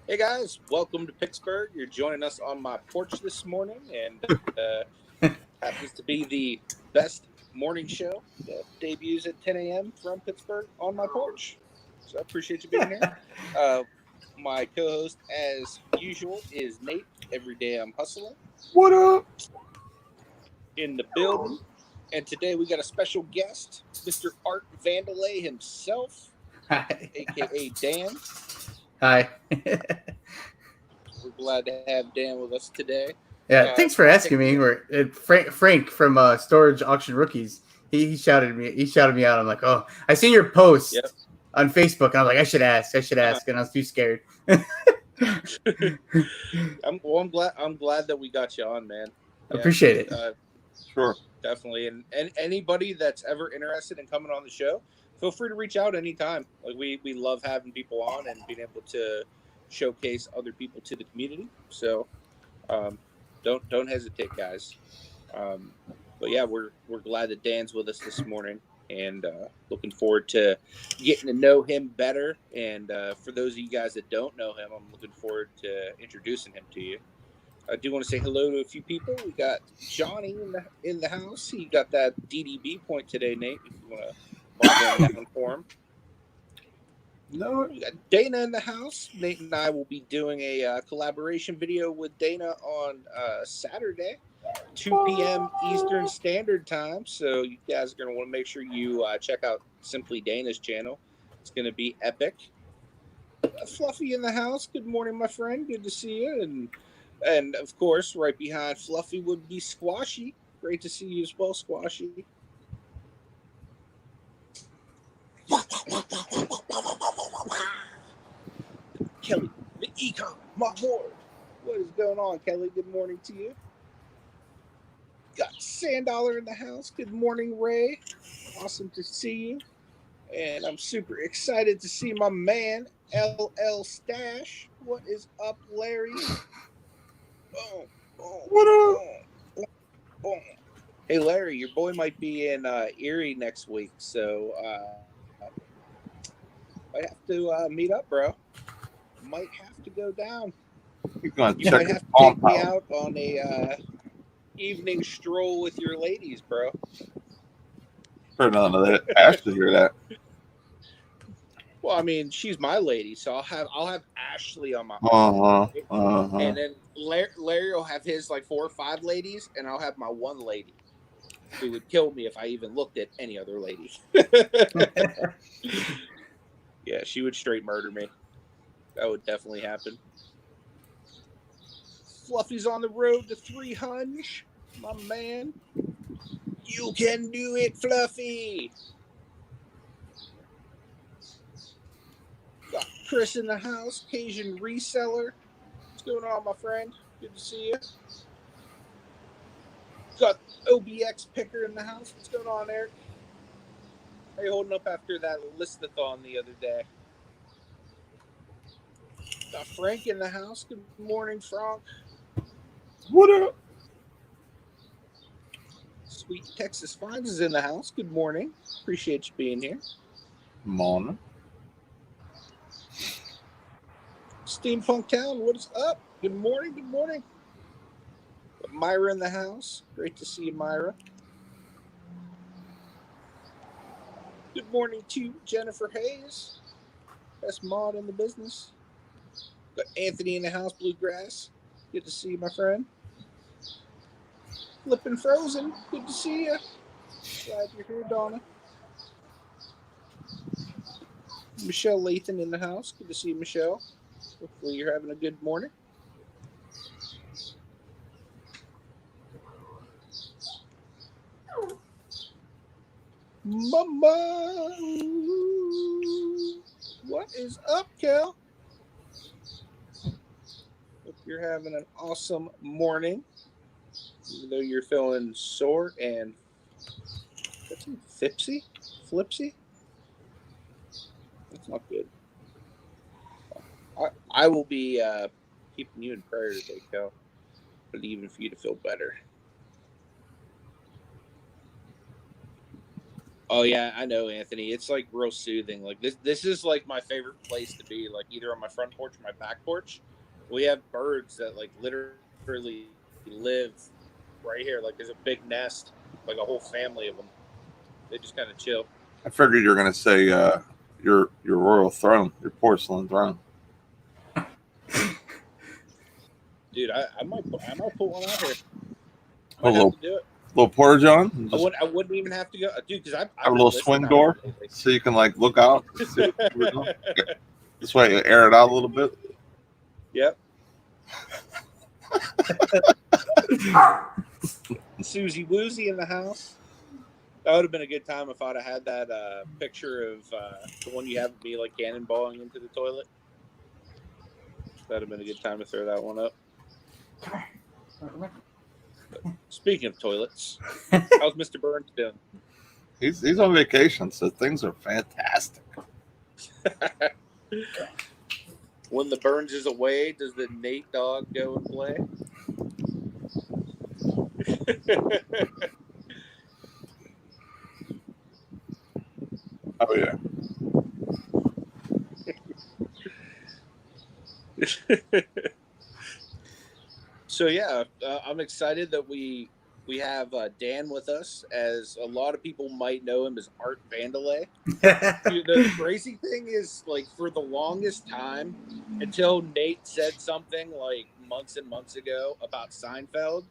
Hey guys, welcome to Picksburgh. You're joining us on my porch this morning, and happens to be the best morning show that debuts at 10 a.m. from Pittsburgh on my porch. So I appreciate you being here. My co-host, as usual, is Nate. Every day I'm hustling. What up? In the building. And today we got a special guest, Mr. Art Vandelay himself, Hi. a.k.a. Dan. Hi. We're glad to have Dan with us today. Yeah, thanks for asking me. Frank from Storage Auction Rookies. He shouted me. He shouted me out. I'm like, oh, I seen your post on Facebook. And I was like, I should ask, and I was too scared. I'm glad that we got you on, man. Yeah, appreciate it. Sure, definitely. And anybody that's ever interested in coming on the show, feel free to reach out anytime. Like we love having people on and being able to showcase other people to the community. So don't hesitate, guys. But yeah, we're glad that Dan's with us this morning, and looking forward to getting to know him better. And for those of you guys that don't know him, I'm looking forward to introducing him to you. I do want to say hello to a few people. We got Johnny in the house. He got that DDB point today, Nate. If you want to mark him down for him. No, we got Dana in the house. Nate and I will be doing a collaboration video with Dana on Saturday, 2 p.m. Eastern Standard Time. So you guys are going to want to make sure you check out Simply Dana's channel. It's going to be epic. Fluffy in the house. Good morning, my friend. Good to see you. And of course, right behind Fluffy would be Squashy. Great to see you as well, Squashy. Kelly, the ECOM, my board. What is going on, Kelly? Good morning to you. Got Sandollar in the house. Good morning, Ray. Awesome to see you. And I'm super excited to see my man, LL Stash. What is up, Larry? Boom, boom, what up? Boom, boom. Hey, Larry, your boy might be in Erie next week, so might have to meet up, bro. Might have to go down. You might have to take me out on a evening stroll with your ladies, bro. Heard none of that. Ashley hear that. Well, I mean, she's my lady, so I'll have Ashley on my and then Larry will have his like 4 or 5 ladies, and I'll have my one lady who would kill me if I even looked at any other lady. Yeah, she would straight murder me. That would definitely happen. Fluffy's on the road to 300, my man. You can do it, Fluffy. Got Chris in the house, Cajun reseller. What's going on, my friend? Good to see you. Got OBX picker in the house. What's going on, Eric? How you holding up after that listathon the other day? Got Frank in the house. Good morning, Frank. What up? Sweet Texas Finds is in the house. Good morning. Appreciate you being here. Morning. Steampunk Town, what is up? Good morning, good morning. Got Myra in the house. Great to see you, Myra. Good morning to Jennifer Hayes. Best mod in the business. Got Anthony in the house, Bluegrass. Good to see you, my friend. Flippin Frozen. Good to see you. Glad you're here, Donna. Michelle Lathan in the house. Good to see you, Michelle. Hopefully you're having a good morning. Mama! What is up, Kel? Hope you're having an awesome morning. Even though you're feeling sore and flipsy? That's not good. I will be keeping you in prayer today, Kel. But even for you to feel better. Oh yeah, I know, Anthony. It's like real soothing. Like this is like my favorite place to be. Like either on my front porch or my back porch. We have birds that like literally live right here. Like there's a big nest, like a whole family of them. They just kind of chill. I figured you were gonna say your royal throne, your porcelain throne. Dude, I might put one out here. A Might have to do it. little porta john. I wouldn't even have to go, dude. Because I Have a little swing door so you can like look out. See what we're doing. This way, you air it out a little bit. Yep. Susie Woozy in the house. That would have been a good time if I'd have had that picture of the one you have of me like cannonballing into the toilet. That'd have been a good time to throw that one up. Speaking of toilets, how's Mr. Burns doing? He's on vacation, so things are fantastic. When the Burns is away, does the Nate dog go and play? Oh yeah. So yeah, I'm excited that we have Dan with us, as a lot of people might know him as Art Vandelay. Dude, the crazy thing is, like, for the longest time, until Nate said something like months and months ago about Seinfeld,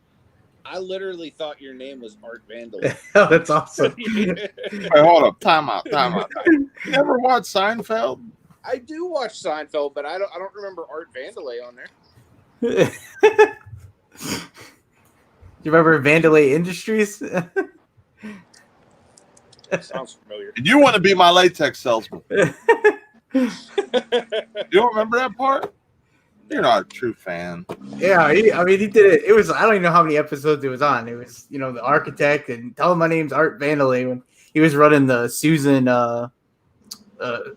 I literally thought your name was Art Vandelay. Oh, that's awesome. Wait, hold up. Time out. You ever watched Seinfeld? I do watch Seinfeld, but I don't remember Art Vandelay on there. Do you remember Vandelay Industries? Sounds familiar. Did you want to be my latex salesman? You don't remember that part? You're not a true fan. Yeah, he did it. It was, I don't even know how many episodes it was on. It was, the architect, and tell him my name's Art Vandelay, when he was running the Susan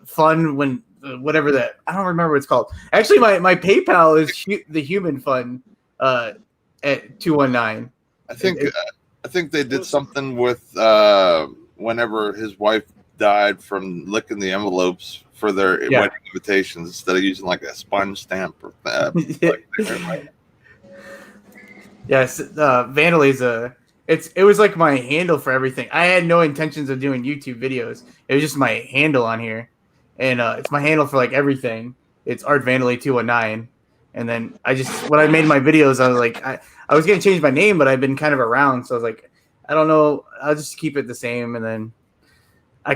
fund, when whatever that, I don't remember what it's called. Actually, my PayPal is the Human Fund at 219. I think they did something with whenever his wife died from licking the envelopes for their wedding invitations, instead of using like a sponge stamp or Yes, Vandelay's it was like my handle for everything. I had no intentions of doing YouTube videos. It was just my handle on here, and it's my handle for like everything. It's Art Vandelay 219. And then when I made my videos, I was like, I was gonna change my name, but I've been kind of around, so I was like, I don't know, I'll just keep it the same. And then I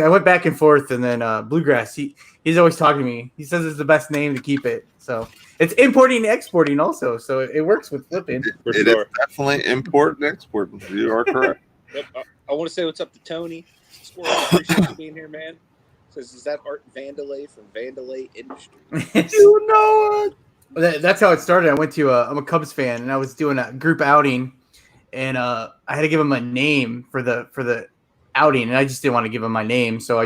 went back and forth, and then Bluegrass, he's always talking to me. He says it's the best name to keep it. So it's importing and exporting also, so it works with flipping. It is definitely import and export. You are correct. Yep. I want to say what's up to Tony. Squirrel, appreciate you being here, man. Says, is that Art Vandelay from Vandelay Industries? You know it. That's how it started. I went to I'm a Cubs fan, and I was doing a group outing, and I had to give him a name for the outing, and I just didn't want to give him my name, so I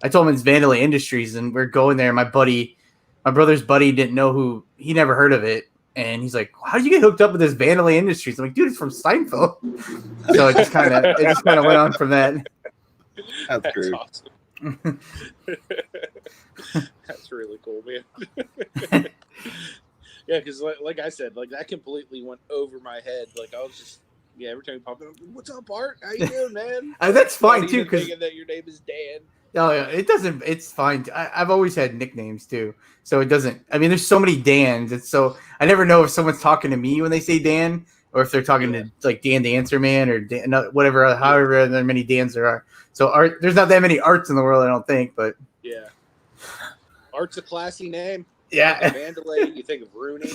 told him it's Vandelay Industries, and we're going there. My brother's buddy didn't know he never heard of it, and he's like, "How did you get hooked up with this Vandelay Industries?" I'm like, "Dude, it's from Seinfeld." So it just kind of went on from that. That's great. Awesome. That's really cool, man. Yeah, because like I said, like that completely went over my head. Like I was just, every time you pop in, what's up, Art? How you doing, man? That's fine too, because thinking that your name is Dan. Oh yeah, it doesn't. It's fine. I've always had nicknames too, so it doesn't. I mean, there's so many Dans. It's so I never know if someone's talking to me when they say Dan, or if they're talking to like Dan the Answer Man or Dan, whatever. However, there many Dans there are. So Art, there's not that many Arts in the world, I don't think. But yeah, Art's a classy name. Yeah, Vandelay. You think of Rooney.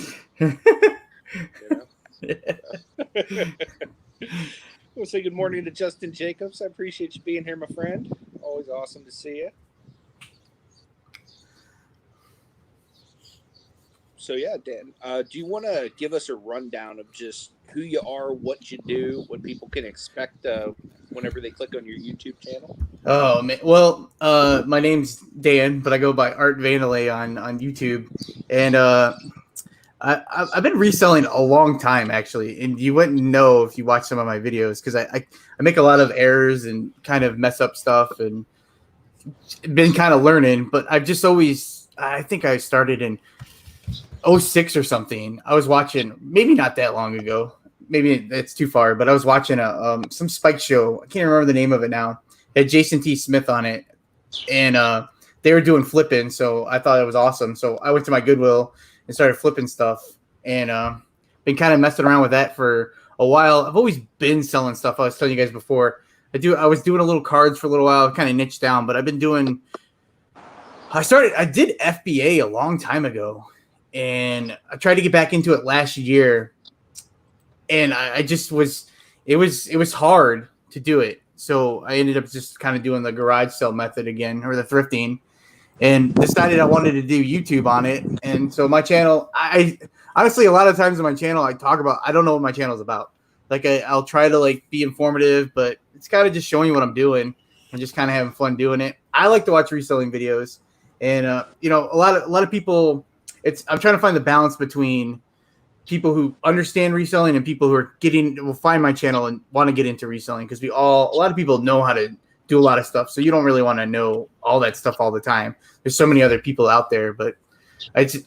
We'll say good morning to Justin Jacobs. I appreciate you being here, my friend. Always awesome to see you. So yeah, Dan, do you want to give us a rundown of just who you are, what you do, what people can expect whenever they click on your YouTube channel? Oh man, well, my name's Dan, but I go by Art Vandelay on YouTube, and I've been reselling a long time actually, and you wouldn't know if you watch some of my videos because I make a lot of errors and kind of mess up stuff and been kind of learning. But I've just always, I think I started in 06 or something. I was watching, maybe not that long ago, maybe it's too far, but I was watching some Spike show. I can't remember the name of it now. It had Jason T. Smith on it, and they were doing flipping, so I thought it was awesome. So I went to my Goodwill and started flipping stuff, and been kind of messing around with that for a while. I've always been selling stuff. I was telling you guys before. I was doing a little cards for a little while, kind of niched down, but I've been doing. I did FBA a long time ago, and I tried to get back into it last year, and I just was. It was hard to do it, so I ended up just kind of doing the garage sale method again, or the thrifting. And decided I wanted to do YouTube on it. And so my channel, I honestly, a lot of times on my channel, I talk about, I don't know what my channel is about. Like I'll try to like be informative, but it's kind of just showing you what I'm doing and just kind of having fun doing it. I like to watch reselling videos, and you know, a lot of people. I'm trying to find the balance between people who understand reselling and people who will find my channel and want to get into reselling, because a lot of people know how to do a lot of stuff, so you don't really want to know all that stuff all the time. There's so many other people out there, but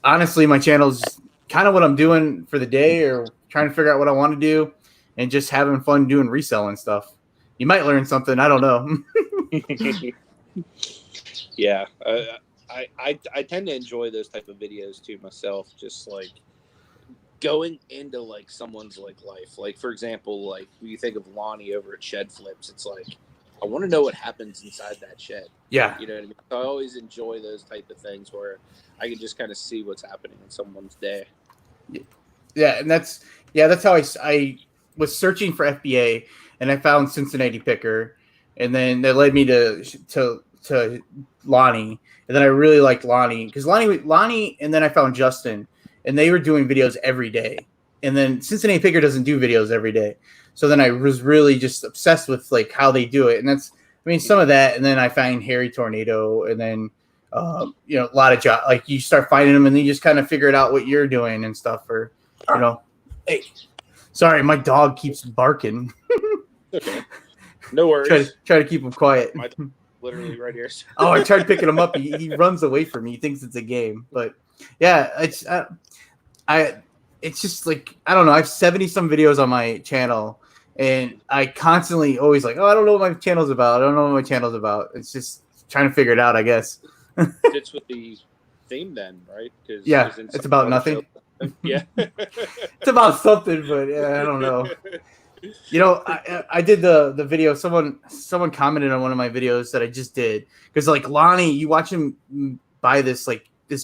honestly, my channel is kind of what I'm doing for the day, or trying to figure out what I want to do, and just having fun doing reselling stuff. You might learn something. I don't know. Yeah, I tend to enjoy those type of videos too myself. Just like going into like someone's like life. Like for example, like when you think of Lonnie over at Shed Flips, it's like, I want to know what happens inside that shed. Yeah. You know what I mean? So I always enjoy those type of things where I can just kind of see what's happening in someone's day. Yeah, and that's how I was searching for FBA, and I found Cincinnati Picker, and then that led me to Lonnie, and then I really liked Lonnie because Lonnie, and then I found Justin, and they were doing videos every day, and then Cincinnati Picker doesn't do videos every day. So then I was really just obsessed with like how they do it. And that's, I mean, some of that. And then I find Harry Tornado, and then, you know, a lot of jobs, like you start finding them and then you just kind of figure it out what you're doing and stuff, or, you know, hey, sorry, my dog keeps barking. Okay. No worries. Try to keep him quiet. My literally right here. Oh, I tried picking him up. He runs away from me. He thinks it's a game, but yeah, it's just like, I don't know. I have 70 some videos on my channel, and I constantly always like, oh, I don't know what my channel's about. It's just trying to figure it out, I guess. Fits with the theme then, right? Yeah, it's about nothing. Yeah. It's about something, but yeah, I don't know. You know, I did the video. Someone commented on one of my videos that I just did, because like Lonnie, you watch him buy this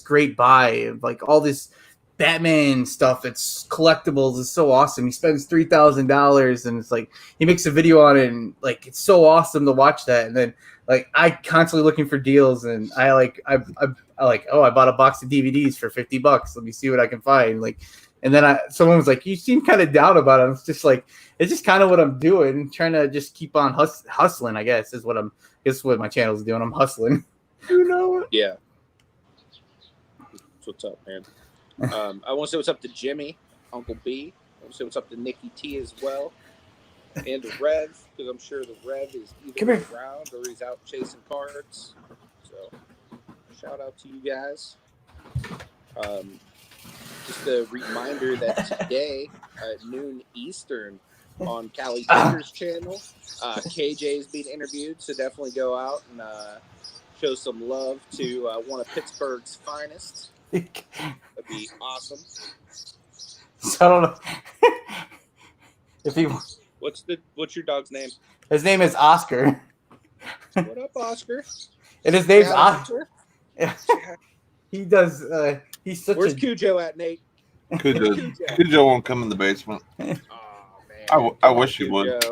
great buy of like all this Batman stuff. It's collectibles. It's so awesome. He spends $3,000, and it's like he makes a video on it, and like it's so awesome to watch that. And then like I constantly looking for deals, and I bought a box of DVDs for $50. Let me see what I can find. Like, and then someone was like, you seem kind of down about it. It's just like, it's just kind of what I'm doing, trying to just keep on hustling, I guess, is what my channel's doing. I'm hustling. You know? Yeah. That's what's up, man. I want to say what's up to Jimmy, Uncle B. I want to say what's up to Nikki T as well. And the Rev, because I'm sure the Rev is either around or he's out chasing cards. So, shout out to you guys. Just a reminder that today at noon Eastern on Callie Baker's channel, KJ is being interviewed, so definitely go out and show some love to one of Pittsburgh's finest. That'd be awesome. So I don't know if he. What's your dog's name? His name is Oscar. What up, Oscar? And his name's Oscar. Yeah. He does. He's such. Where's Cujo at, Nate? Cujo won't come in the basement. Oh man. I wish he would.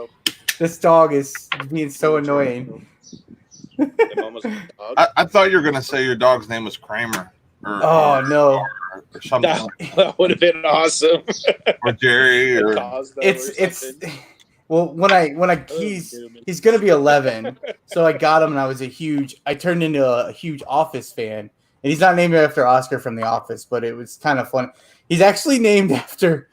This dog is being so annoying. I thought you were gonna say your dog's name was Kramer. No. Or something. That would have been awesome. Or Jerry. Or it's. Well, he's gonna be 11, so I got him, and I turned into a huge Office fan, And he's not named after Oscar from The Office, but it was kind of fun. He's actually named after.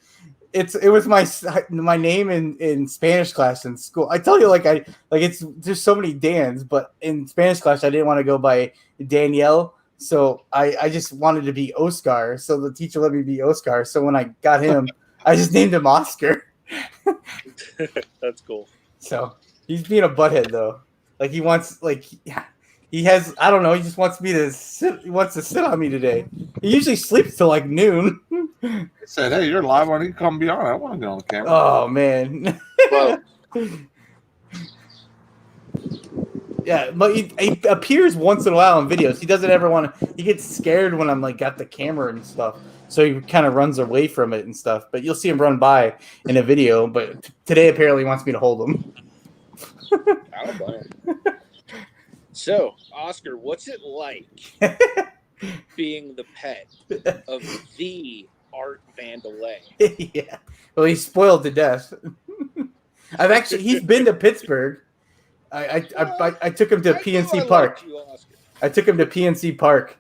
It was my name in Spanish class in school. I tell you, there's so many Dans, but in Spanish class I didn't want to go by Danielle, so I just wanted to be Oscar. So the teacher let me be Oscar. So when I got him, I just named him Oscar. That's cool. So he's being a butthead though. Like he wants he has, I don't know, he just wants me to sit. He wants to sit on me today. He usually sleeps till like noon. He said, "Hey, you're live on ECOM Beyond. I want to get on the camera." Oh man. Well, yeah, but he appears once in a while in videos. He doesn't ever want to. He gets scared when I'm like got the camera and stuff, so he kind of runs away from it and stuff. But you'll see him run by in a video. But today apparently he wants me to hold him. I don't blame him. So, Oscar, what's it like being the pet of the Art Vandelay? Yeah. Well, he's spoiled to death. He's been to Pittsburgh. I took him to PNC Park. I took him to PNC Park.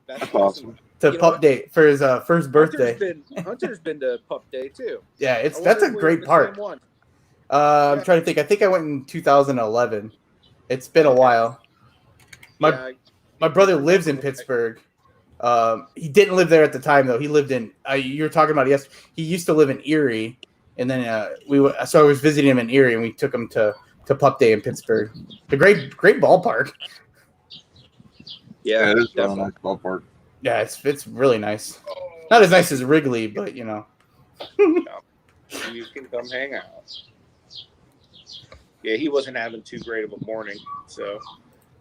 That's awesome. To Pup Day for his first birthday. Hunter's been to Pup Day too. Yeah, that's a great park. I'm trying to think. I think I went in 2011. It's been a while. My brother lives in Pittsburgh. He didn't live there at the time though. He lived in. You were talking about he used to live in Erie, and then so I was visiting him in Erie, and we took him to Pup Day in Pittsburgh. A great ballpark. Yeah, it is a nice ballpark. Yeah, it's really nice. Not as nice as Wrigley, but you know. You can come hang out. Yeah, he wasn't having too great of a morning, so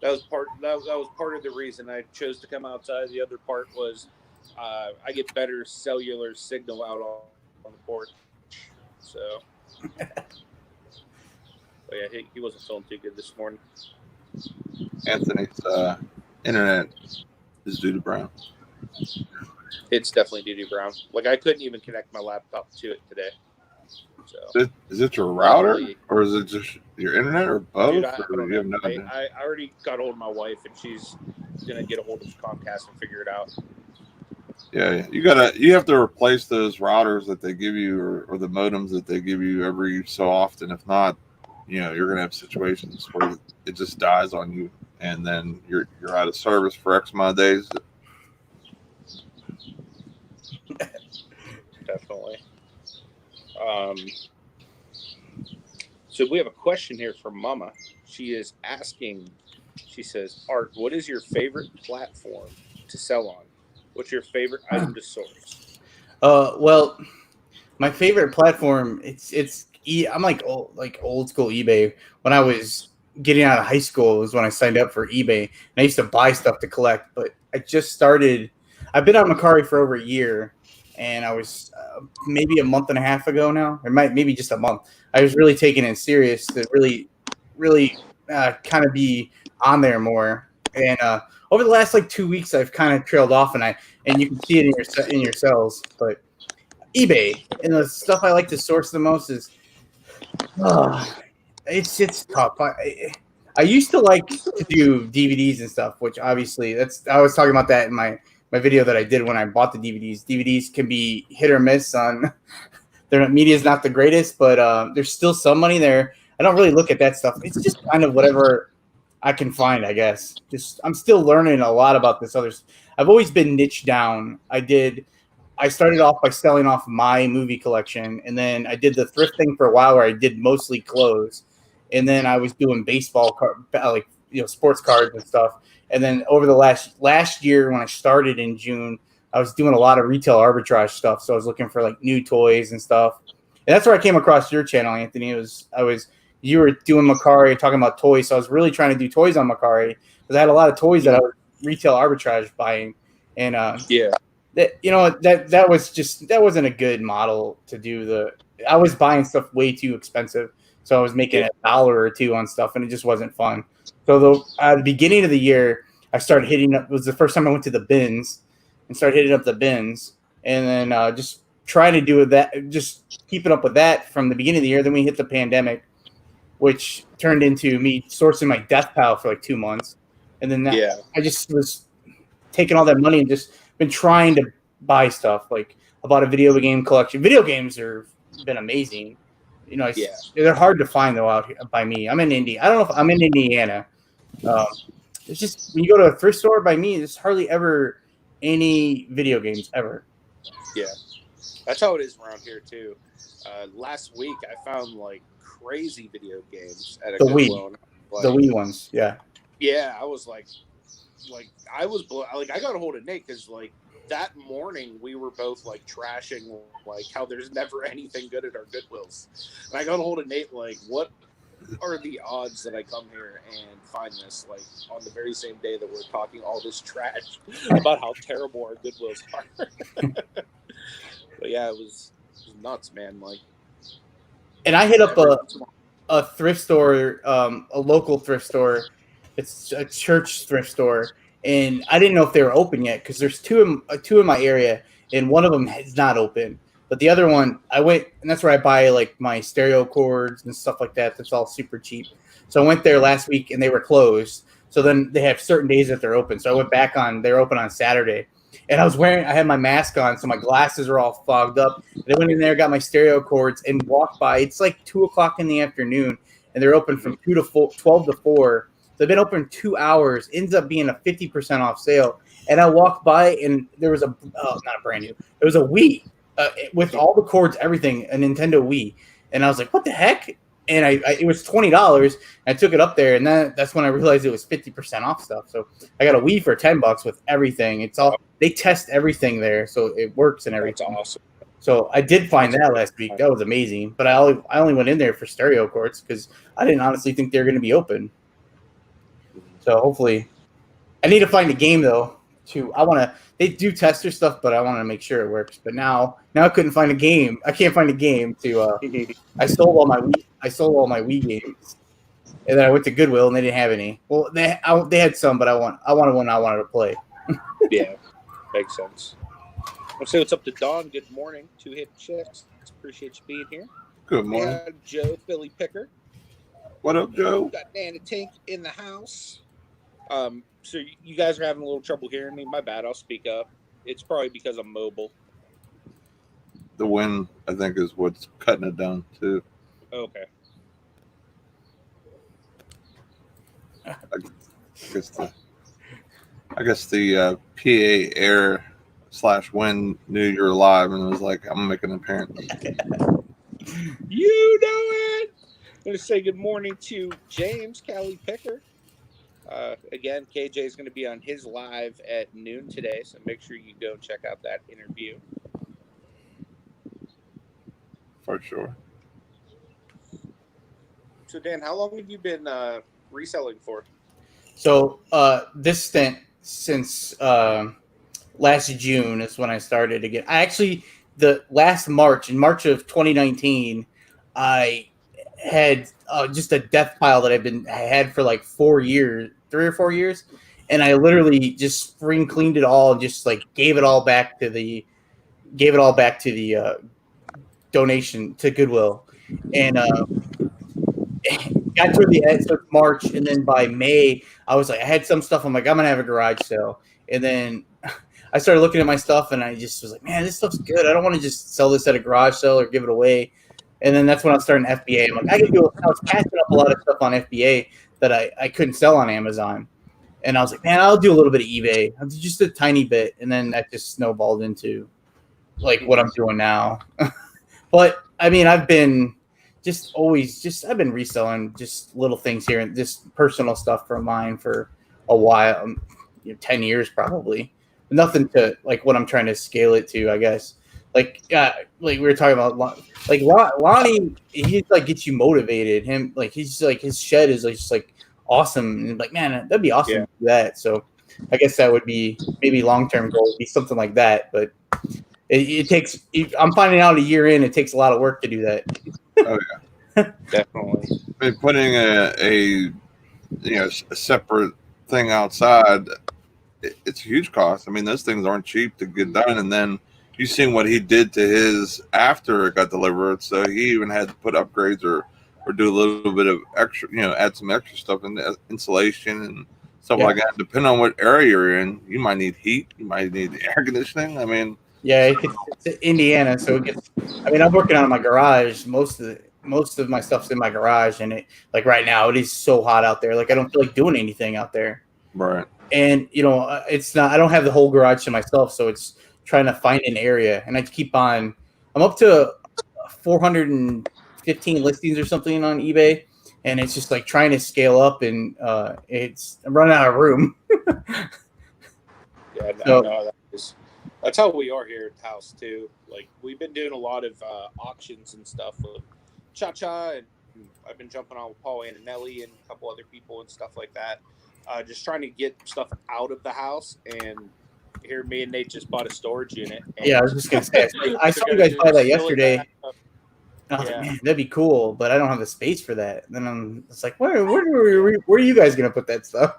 that was part of the reason I chose to come outside. The other part was I get better cellular signal out on the porch. So, but yeah, he wasn't feeling too good this morning. Anthony's internet is Doobie Brown. It's definitely Doobie Brown. Like I couldn't even connect my laptop to it today. So is it your router or is it just your internet or both? Dude, I I already got hold of my wife and she's gonna get a hold of Comcast and figure it out. Yeah, you have to replace those routers that they give you or the modems that they give you every so often. If not, you're gonna have situations where it just dies on you and then you're out of service for X amount of days. Definitely. So we have a question here from Mama. She is asking, she says, Art, what is your favorite platform to sell on? What's your favorite item to source? Well, my favorite platform, I'm like old school eBay. When I was getting out of high school was when I signed up for eBay. And I used to buy stuff to collect, but I've been on Mercari for over a year. And I was maybe a month and a half ago now, or maybe just a month. I was really taking it serious to really, really kind of be on there more. And over the last 2 weeks, I've kind of trailed off, and you can see it in your cells. But eBay and the stuff I like to source the most is it's tough. I used to like to do DVDs and stuff, which obviously I was talking about that in my video that I did when I bought the DVDs. DVDs can be hit or miss on their media is not the greatest, but there's still some money there. I don't really look at that stuff. It's just kind of whatever I can find, I guess. I'm still learning a lot about this other. I've always been niched down. I started off by selling off my movie collection, and then I did the thrift thing for a while where I did mostly clothes, and then I was doing baseball sports cards and stuff. And then over the last year, when I started in June, I was doing a lot of retail arbitrage stuff. So I was looking for new toys and stuff. And that's where I came across your channel, Anthony. You were doing Mercari, talking about toys. So I was really trying to do toys on Mercari because I had a lot of toys that I was retail arbitrage buying. And that wasn't a good model to do. I was buying stuff way too expensive. So I was making $1 or $2 on stuff, and it just wasn't fun. So at the beginning of the year, I started hitting up. It was the first time I went to the bins and started hitting up the bins, and then just trying to do that, just keeping up with that from the beginning of the year. Then we hit the pandemic, which turned into me sourcing my death pal for 2 months, and then I just was taken all that money and just been trying to buy stuff. Like I bought a video game collection. Video games have been amazing. You know, they're hard to find though out here by me. I'm in Indy. I don't know if I'm in Indiana. It's just when you go to a thrift store by me, there's hardly ever any video games ever. Yeah, that's how it is around here too. Last week I found like crazy video games at a Goodwill. Like, the Wii ones, yeah. Yeah, I was like I was I got a hold of Nate because like that morning we were both like trashing like how there's never anything good at our Goodwills, and I got a hold of Nate like, what are the odds that I come here and find this like on the very same day that we're talking all this trash about how terrible our Goodwills are? But yeah, it was nuts, man. Like, and I hit up a thrift store, a local thrift store. It's a church thrift store, and I didn't know if they were open yet because there's two in my area, and one of them is not open. But the other one, I went, and that's where I buy like my stereo cords and stuff like that. That's all super cheap. So I went there last week, and they were closed. So then they have certain days that they're open. So I went back they're open on Saturday. And I had my mask on, so my glasses are all fogged up. And I went in there, got my stereo cords, and walked by. It's like 2:00 in the afternoon, and they're open from 12 to 4. So they've been open 2 hours. Ends up being a 50% off sale. And I walked by, and there was not a brand new. There was a Wii with all the cords, everything, a Nintendo Wii. And I was like, what the heck? And it was $20. I took it up there, and that's when I realized it was 50% off stuff. So I got a Wii for $10 with everything. It's all they test everything there, so it works and everything. That's awesome. So I did find that last week. That was amazing. But I only went in there for stereo cords because I didn't honestly think they were going to be open. So hopefully, I need to find a game though. They do tester stuff, but I want to make sure it works. But now I couldn't find a game. I can't find a game to. I sold all my Wii games, and then I went to Goodwill and they didn't have any. Well, they had some, but I wanted one I wanted to play. Yeah, makes sense. I'll say what's up to Dawn. Good morning. 2 hit checks. Appreciate you being here. Good morning, Joe Philly Picker. What up, Joe? Got Danny Tink in the house. So you guys are having a little trouble hearing me. My bad. I'll speak up. It's probably because I'm mobile. The wind, I think, is what's cutting it down too. Okay. I guess the PA air / wind knew you were live and was like, I'm making an appearance. You know it. I'm going to say good morning to James Callie Picker. Again, KJ is going to be on his live at noon today, so make sure you go check out that interview. For sure. So, Dan, how long have you been reselling for? So this stint since last June is when I started again. In March of 2019, I had just a death pile that I had for like 3 or 4 years, and I literally just spring cleaned it all and just like gave it all back to the donation to Goodwill, and got toward the end, so it's March, and then by May, I was like, I had some stuff. I'm like, I'm gonna have a garage sale, and then I started looking at my stuff, and I just was like, man, this stuff's good. I don't want to just sell this at a garage sale or give it away. And then that's when I was starting FBA. I'm like, I was passing up a lot of stuff on FBA that I couldn't sell on Amazon, and I was like, man, I'll do a little bit of eBay, just a tiny bit, and then that just snowballed into like what I'm doing now. But I mean, I've been I've been reselling just little things here and just personal stuff from mine for a while, 10 years probably. Nothing to like what I'm trying to scale it to, I guess. Like we were talking about, like Lonnie, he like gets you motivated. Him, like he's like his shed is like just like awesome, and like man, that'd be awesome to do that. So I guess that would be maybe long-term goal, would be something like that. But it takes. I'm finding out a year in, it takes a lot of work to do that. Oh yeah, Definitely. I mean, putting a separate thing outside, it's a huge cost. I mean, those things aren't cheap to get done, and then you've seen what he did to his after it got delivered. So he even had to put upgrades or do a little bit of extra, add some extra stuff in the insulation and stuff like that. Depending on what area you're in, you might need heat, you might need air conditioning. I mean, yeah, it's Indiana, so it gets. I mean, I'm working on my garage. Most of my stuff's in my garage, and it like right now it is so hot out there. Like I don't feel like doing anything out there. Right. And it's not. I don't have the whole garage to myself, so it's trying to find an area. And I keep on. I'm up to 415 listings or something on eBay, and it's just like trying to scale up, and I'm running out of room. Yeah, no, that's how we are here at the house too. Like we've been doing a lot of auctions and stuff with Cha-Cha, and I've been jumping on with Paul Antonelli and a couple other people and stuff like that. Just trying to get stuff out of the house. And here, me and Nate just bought a storage unit. Yeah, I was just gonna say, I saw you guys buy that yesterday. I was like, man, that'd be cool, but I don't have the space for that. And then it's like, where are you guys gonna put that stuff?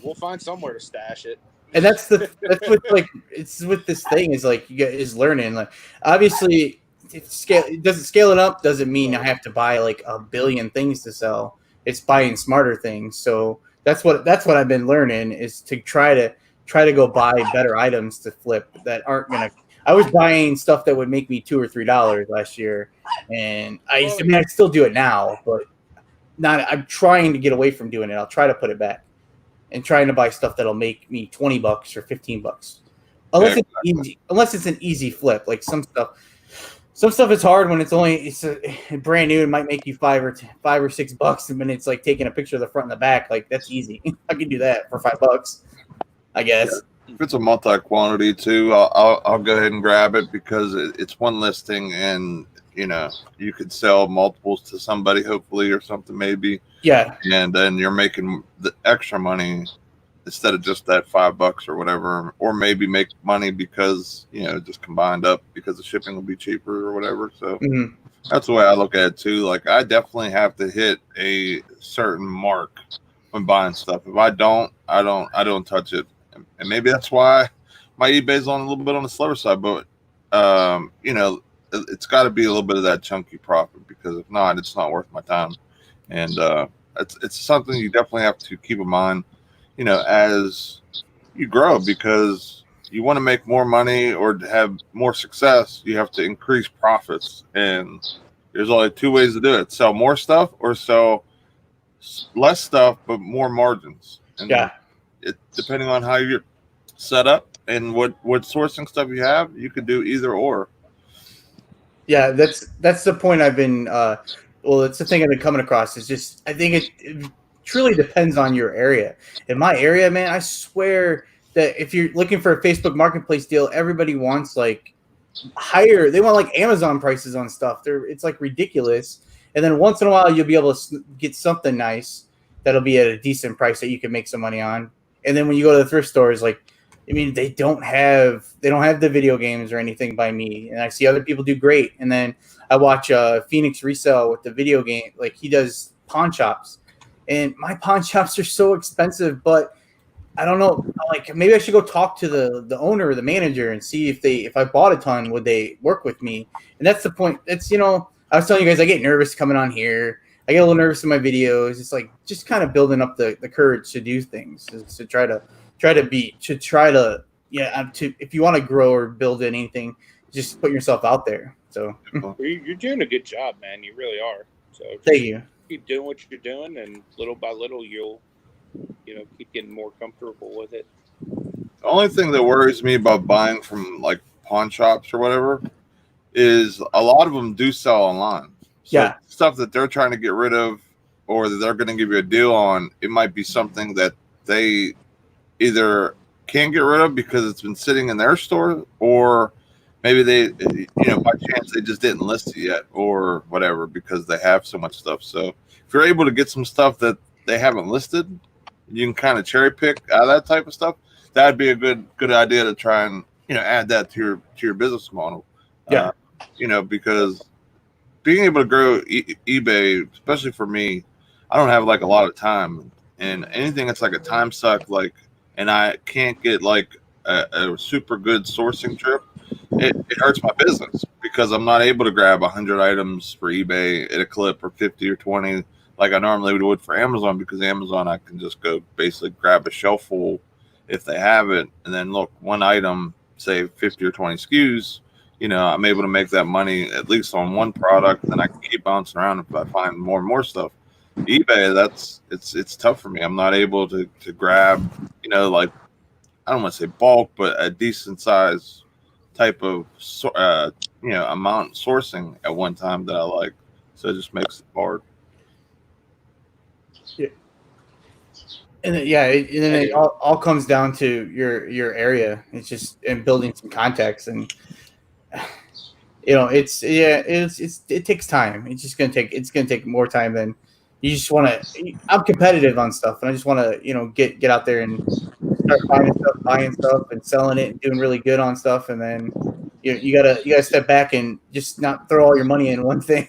We'll find somewhere to stash it. And that's what like it's with this thing is like you guys learning. Like obviously, it doesn't scale it up doesn't mean I have to buy like a billion things to sell. It's buying smarter things. So that's what I've been learning is to try to go buy better items to flip that aren't gonna. I was buying stuff that would make me $2 or $3 last year, and I mean I still do it now, but not. I'm trying to get away from doing it. I'll try to put it back and trying to buy stuff that'll make me $20 or $15, unless it's an easy flip. Like some stuff is hard when it's brand new. It might make you $5 or $6, and when it's like taking a picture of the front and the back, like that's easy. I can do that for $5, I guess. Yeah. If it's a multi-quantity too, I'll go ahead and grab it because it's one listing, and you could sell multiples to somebody hopefully or something maybe. Yeah. And then you're making the extra money instead of just that $5 or whatever, or maybe make money because just combined up because the shipping will be cheaper or whatever. So that's the way I look at it too. Like I definitely have to hit a certain mark when buying stuff. If I don't touch it. And maybe that's why my eBay's on a little bit on the slower side, but it's got to be a little bit of that chunky profit because if not, it's not worth my time. And it's something you definitely have to keep in mind, as you grow, because you want to make more money or have more success. You have to increase profits, and there's only two ways to do it: sell more stuff or sell less stuff but more margins. And depending on how you're set up and what sourcing stuff you have, you could do either or. Yeah, that's the point I've been. It's the thing I've been coming across. Is just I think it truly depends on your area. In my area, man, I swear that if you're looking for a Facebook Marketplace deal, everybody wants like higher. They want like Amazon prices on stuff. It's like ridiculous. And then once in a while, you'll be able to get something nice that'll be at a decent price that you can make some money on. And then when you go to the thrift stores, like, I mean, they don't have the video games or anything by me. And I see other people do great. And then I watch Phoenix Resell with the video game. Like he does pawn shops, and my pawn shops are so expensive, but I don't know. Like maybe I should go talk to the owner or the manager and see if I bought a ton, would they work with me? And that's the point. That's, I was telling you guys, I get nervous coming on here. I get a little nervous in my videos. It's like just kind of building up the courage to do things, to try to if you want to grow or build anything, just put yourself out there. So you're doing a good job, man. You really are. So thank you. Keep doing what you're doing, and little by little, you'll keep getting more comfortable with it. The only thing that worries me about buying from like pawn shops or whatever is a lot of them do sell online. So stuff that they're trying to get rid of or that they're going to give you a deal on, it might be something that they either can't get rid of because it's been sitting in their store, or maybe they, by chance they just didn't list it yet or whatever because they have so much stuff. So if you're able to get some stuff that they haven't listed, you can kind of cherry pick out of that type of stuff. That'd be a good idea to try and, add that to your business model. Yeah. Because being able to grow eBay, especially for me, I don't have like a lot of time, and anything that's like a time suck, and I can't get like a super good sourcing trip, it hurts my business because I'm not able to grab 100 items for eBay at a clip or 50 or 20 like I normally would for Amazon, because Amazon I can just go basically grab a shelf full if they have it, and then look, one item, say 50 or 20 SKUs, you know, I'm able to make that money at least on one product, and then I can keep bouncing around if I find more and more stuff. eBay, it's tough for me. I'm not able to grab, you know, like, I don't want to say bulk, but a decent size type of you know, amount sourcing at one time that I like. So it just makes it hard. Yeah. And then, and then it all comes down to your area. It's just and building some context, and you know, it takes time. It's gonna take more time than you just want to. I'm competitive on stuff, and I just want to, you know, get out there and start buying stuff and selling it and doing really good on stuff, and then you gotta step back and just not throw all your money in one thing.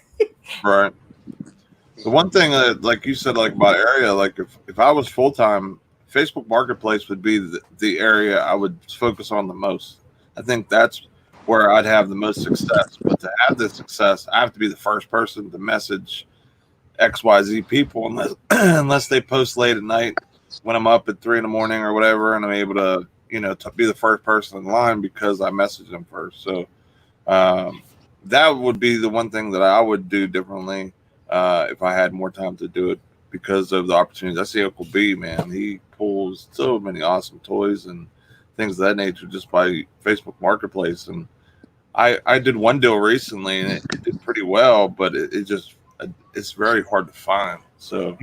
Right. The one thing that, like you said, like about area, like if I was full time, Facebook Marketplace would be the area I would focus on the most. I think that's where I'd have the most success. But to have this success, I have to be the first person to message XYZ people, unless they post late at night when I'm up at 3 a.m. or whatever, and I'm able to, you know, to be the first person in line because I messaged them first. So that would be the one thing that I would do differently if I had more time to do it, because of the opportunities. I see Uncle B, man, he pulls so many awesome toys and things of that nature just by Facebook Marketplace. And I did one deal recently, and it did pretty well, but it's very hard to find. So,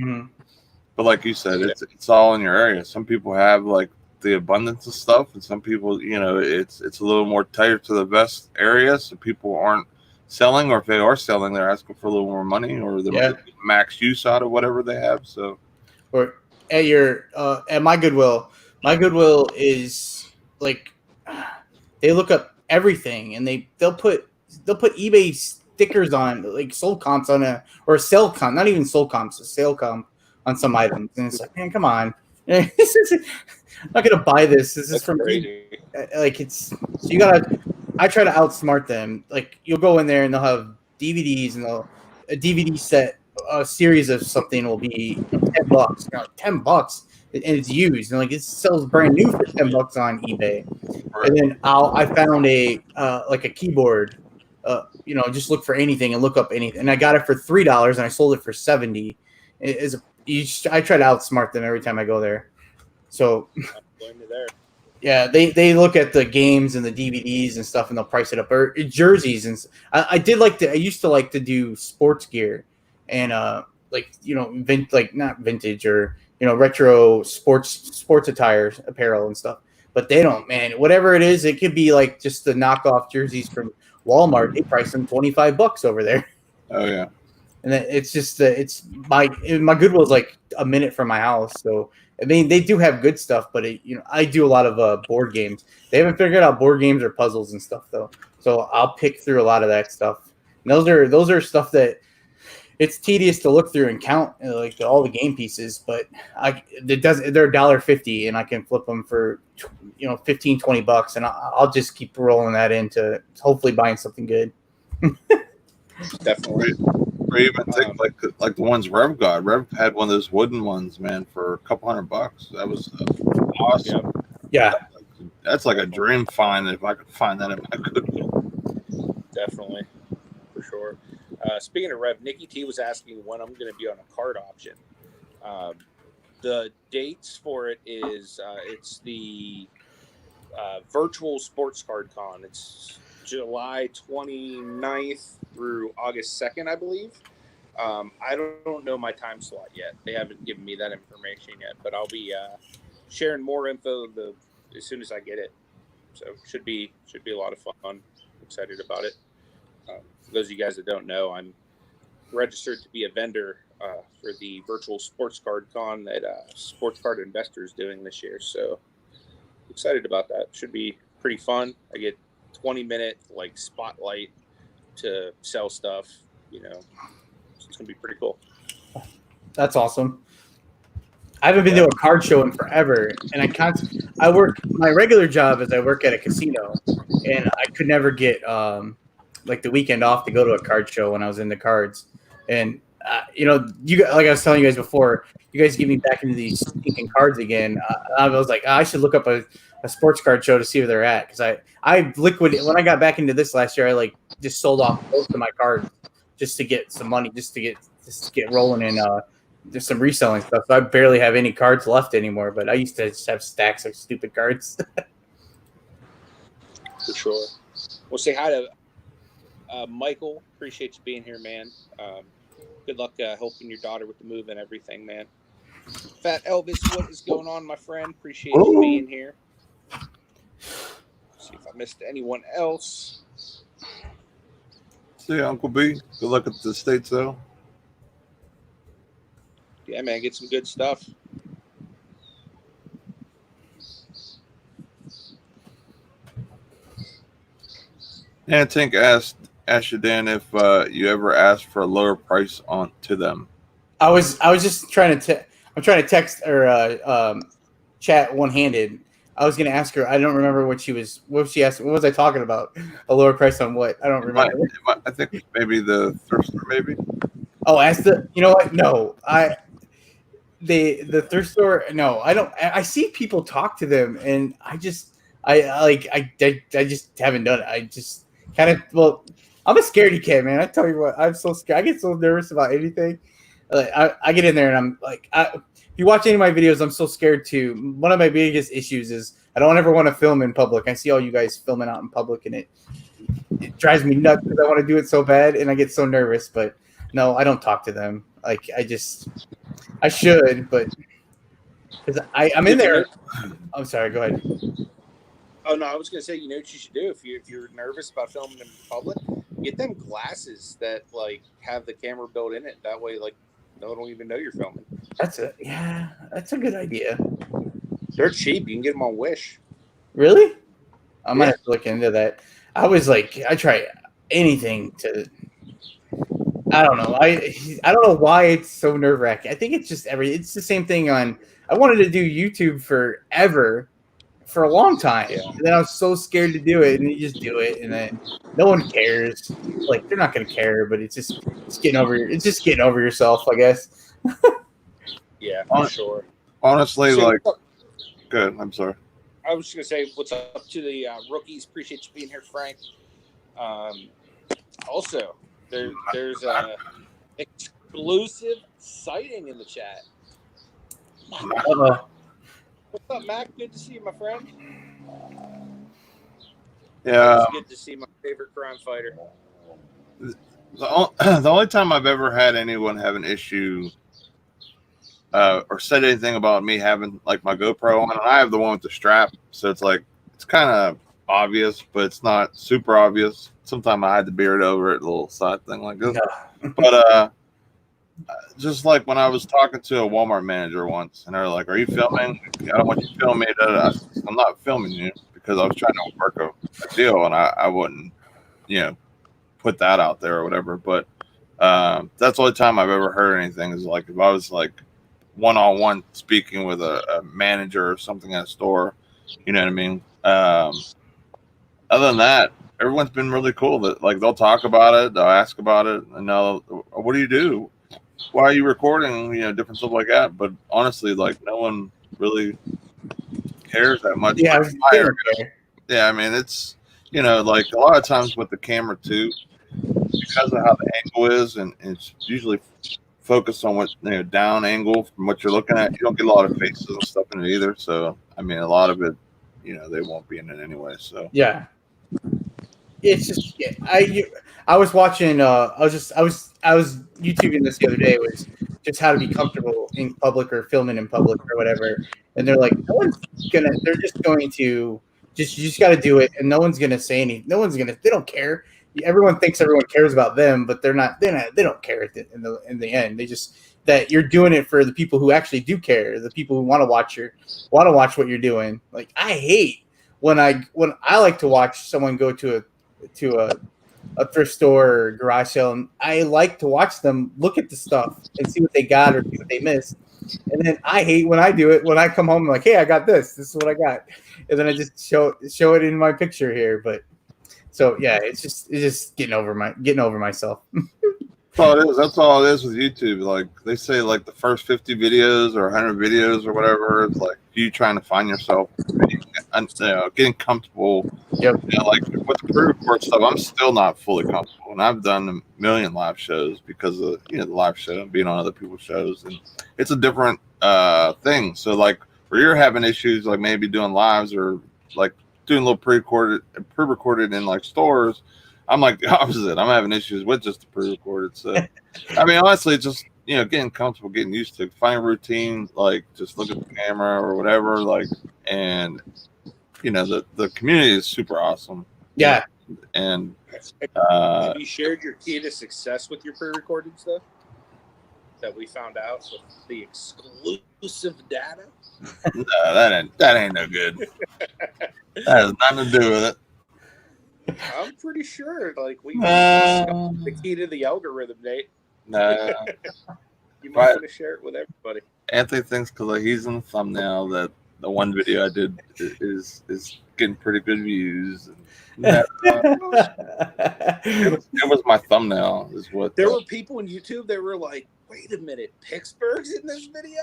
but like you said, it's all in your area. Some people have like the abundance of stuff, and some people, you know, it's a little more tighter to the vest area, so people aren't selling, or if they are selling, they're asking for a little more money, or they're max use out of whatever they have. So, or at my Goodwill is like, they look up everything, and they'll put eBay stickers on, like sold comps on or sell comp, not even sold comps, a sale comp on some items, and it's like, man, come on. I'm not gonna buy this. This is from crazy. Like, it's, so you gotta. I try to outsmart them. Like, you'll go in there and they'll have DVDs, and a DVD set, a series of something will be $10. You know, $10, and it's used, and like it sells brand new for $10 on eBay. Right. And then I found a like a keyboard. You know, just look for anything and look up anything, and I got it for $3, and I sold it for $70. I try to outsmart them every time I go there. So. Yeah, they look at the games and the DVDs and stuff, and they'll price it up, or jerseys. And I used to like to do sports gear, and like, you know, not vintage, or, you know, retro sports apparel and stuff. But they don't, man. Whatever it is, it could be like just the knockoff jerseys from Walmart. They price them $25 over there. Oh yeah. And then it's just my Goodwill is like a minute from my house, so. I mean, they do have good stuff, but you know, I do a lot of board games. They haven't figured out board games or puzzles and stuff though, so I'll pick through a lot of that stuff. And those are stuff that it's tedious to look through and count, like all the game pieces. But they're $1.50, and I can flip them for, you know, $15-$20, and I'll just keep rolling that into hopefully buying something good. Definitely. Or even think like the ones Rev got. Rev had one of those wooden ones, man, for a couple $100. That was awesome. Yeah. That's like a dream find if I could find that in my Goodwill. Definitely, for sure. Speaking of Rev, Nikki T was asking when I'm going to be on a card auction. The dates for it is it's the virtual sports card con. It's July 29th through August 2nd, I believe. I don't know my time slot yet. They haven't given me that information yet, but I'll be sharing more info as soon as I get it. So should be a lot of fun. Excited about it. For those of you guys that don't know, I'm registered to be a vendor for the virtual sports card con that Sports Card Investor is doing this year. So excited about that. Should be pretty fun. I get 20-minute like spotlight to sell stuff, you know. So it's gonna be pretty cool. That's awesome. I haven't been to a card show in forever, and I work, my regular job is I work at a casino, and I could never get like the weekend off to go to a card show when I was in the cards, and like I was telling you guys before, you guys get me back into these stinking cards again. I was like, I should look up a sports card show to see where they're at, because I liquidated when I got back into this last year. I like just sold off most of my cards just to get some money, just to get rolling in there's some reselling stuff. So I barely have any cards left anymore, but I used to just have stacks of stupid cards. For sure. We'll say hi to Michael. Appreciate you being here, man. Good luck helping your daughter with the move and everything, man. Fat Elvis, what is going on, my friend? Appreciate you being here. See if I missed anyone else. See, Uncle B. Good luck at the estate sale. Yeah, man, get some good stuff. And Tink asked you, Dan, if you ever asked for a lower price on to them. I was just trying to I'm trying to text or chat one-handed. I was going to ask her. I don't remember what she asked. What was I talking about? A lower price on what? I don't remember. I think maybe the thrift store, maybe. Oh, you know what? No, the thrift store. No, I don't. I see people talk to them, and I just haven't done it. I just kind of, well, I'm a scaredy cat, man. I tell you what, I'm so scared. I get so nervous about anything. Like, I get in there and I'm like, if you watch any of my videos, I'm so scared too. One of my biggest issues is I don't ever want to film in public. I see all you guys filming out in public, and it drives me nuts because I want to do it so bad, and I get so nervous. But no, I don't talk to them. Like, I should, but because I'm in there. I'm sorry. Go ahead. Oh no, I was gonna say, you know what you should do if you're nervous about filming in public, get them glasses that like have the camera built in it. That way, like, no one will even know you're filming. That's a good idea. They're cheap. You can get them on Wish. Really? I might have to look into that. I was like, I try anything to. I don't know. I don't know why it's so nerve wracking. I think it's just it's the same thing on. I wanted to do YouTube forever. For a long time, and then I was so scared to do it, and you just do it, and then no one cares. Like, they're not going to care, but it's getting over yourself, I guess. Yeah, for sure. Honestly, so, good. I'm sorry. I was just gonna say, what's up to the rookies? Appreciate you being here, Frank. Also, there's a exclusive sighting in the chat. What's up, Mac? Good to see you, my friend. Yeah. It's good to see my favorite crime fighter. The only time I've ever had anyone have an issue or said anything about me having like my GoPro on, and I have the one with the strap, so it's like it's kind of obvious, but it's not super obvious. Sometimes I had the beard over it, a little side thing like this. Yeah. But just like when I was talking to a Walmart manager once, and they're like, "Are you filming? I don't want you to film me." I'm not filming you because I was trying to work a deal, and I wouldn't, put that out there or whatever. But that's the only time I've ever heard anything is like if I was like one-on-one speaking with a manager or something at a store, you know what I mean? Other than that, everyone's been really cool. That like they'll talk about it, they'll ask about it, and what do you do? Why are you recording? Different stuff like that. But honestly, like no one really cares that much. Yeah, I mean, it's like a lot of times with the camera too, because of how the angle is, and it's usually focused on what down angle from what you're looking at. You don't get a lot of faces and stuff in it either. So I mean, a lot of it, they won't be in it anyway. So yeah. It's just I was watching I was YouTubing this the other day. It was just how to be comfortable in public or filming in public or whatever. And they're like, they're just going to you just got to do it, and no one's gonna say anything. They don't care. Everyone thinks everyone cares about them, but they don't care in the end. They just that you're doing it for the people who actually do care, the people who want to watch what you're doing. Like, I hate when I like to watch someone go to a thrift store or garage sale, and I like to watch them look at the stuff and see what they got or see what they missed. And then I hate when I do it. When I come home, I'm like, "Hey, I got this. This is what I got," and then I just show it in my picture here. But so yeah, it's just getting over myself. That's all it is. That's all it is with YouTube. Like they say, like the first 50 videos or 100 videos or whatever, it's like you trying to find yourself, getting comfortable. Yep. Like with the pre-record stuff, I'm still not fully comfortable, and I've done a million live shows because of the live show and being on other people's shows, and it's a different thing. So like where you're having issues, like maybe doing lives or like doing a little pre-recorded in like stores. I'm like the opposite. I'm having issues with just the pre-recorded. So, I mean, honestly, it's just, getting comfortable, getting used to it. Find a routine, like just look at the camera or whatever. Like, and, the community is super awesome. Yeah. And have you shared your key to success with your pre-recorded stuff that we found out with the exclusive data? No, that ain't no good. That has nothing to do with it. I'm pretty sure, like we discussed the key to the algorithm, Nate. No, you might want to share it with everybody. Anthony thinks because he's in the thumbnail that the one video I did is getting pretty good views. It was my thumbnail, is what. There were people in YouTube that were like, "Wait a minute, Picksburgh's in this video,"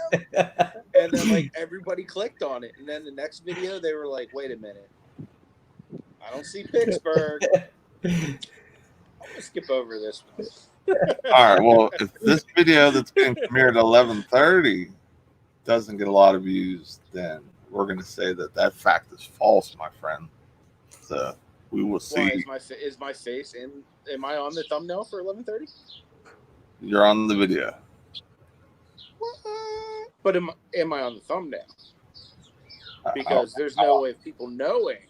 and then like everybody clicked on it, and then the next video they were like, "Wait a minute. I don't see Picksburgh." I'm gonna skip over this one. All right. Well, if this video that's being premiered at 11:30 doesn't get a lot of views, then we're gonna say that fact is false, my friend. So we will see. Why, is my face in? Am I on the thumbnail for 11:30? You're on the video. What? But am I on the thumbnail? Because there's no way of people knowing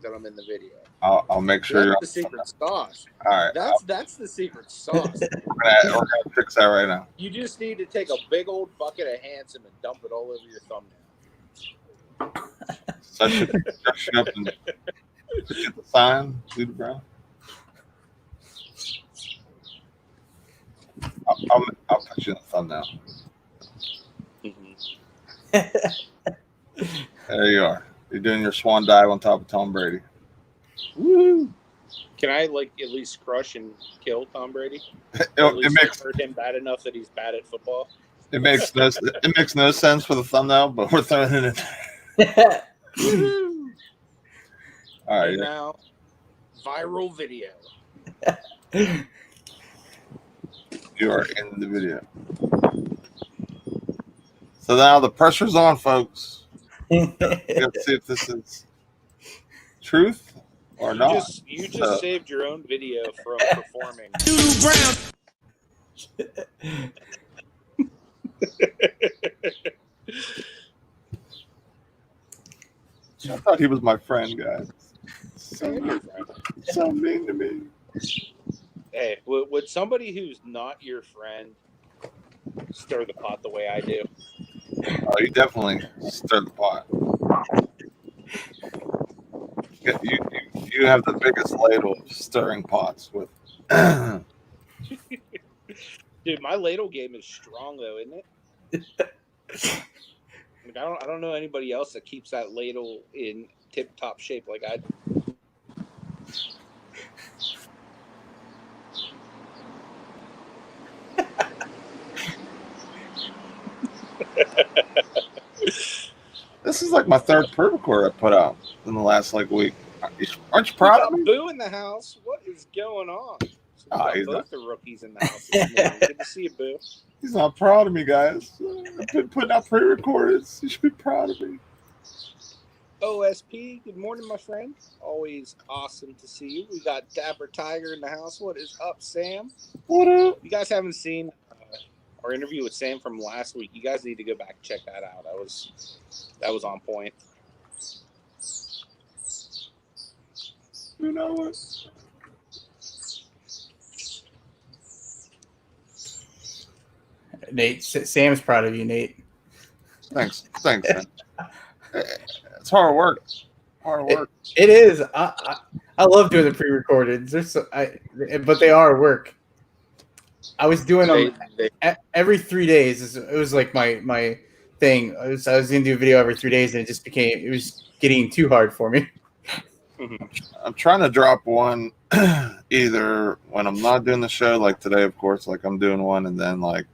that I'm in the video. I'll make sure you're on the secret sauce. All right. That's the secret sauce. We're gonna fix that right now. You just need to take a big old bucket of Handsome and dump it all over your thumbnail. So I should brush it up and put you the sign, Doobie Brown. I'll put you in the thumbnail. There you are. You're doing your swan dive on top of Tom Brady. Woo! Can I at least crush and kill Tom Brady? It makes hurt him bad enough that he's bad at football. It makes no sense for the thumbnail, but we're throwing it in. All right. And now, viral video. You are in the video. So now the pressure's on, folks. We have to see if this is truth or not. You just saved your own video from performing. Doobie Brown. I thought he was my friend, guys. So mean to me. Hey, would somebody who's not your friend stir the pot the way I do? Oh, you definitely stir the pot. You have the biggest ladle of stirring pots with. Dude, my ladle game is strong though, isn't it? I don't know anybody else that keeps that ladle in tip top shape like I do. This is like my third pre-record I put out in the last week. Aren't you proud of me? Boo in the house. What is going on? He's both the rookies in the house. Good to see you, Boo. He's not proud of me, guys. I've been putting out pre-recordeds. You should be proud of me. OSP, good morning, my friend. Always awesome to see you. We got Dapper Tiger in the house. What is up, Sam? What up? You guys haven't seen our interview with Sam from last week. You guys need to go back and check that out. That was on point. You know what? Nate, Sam's proud of you, Nate. Thanks, man. It's hard work. It is. I love doing the pre-recorded. But they are work. I was doing them every 3 days. It was like my thing. I was going to do a video every 3 days, and it was getting too hard for me. I'm trying to drop one either when I'm not doing the show, like today, of course, like I'm doing one, and then like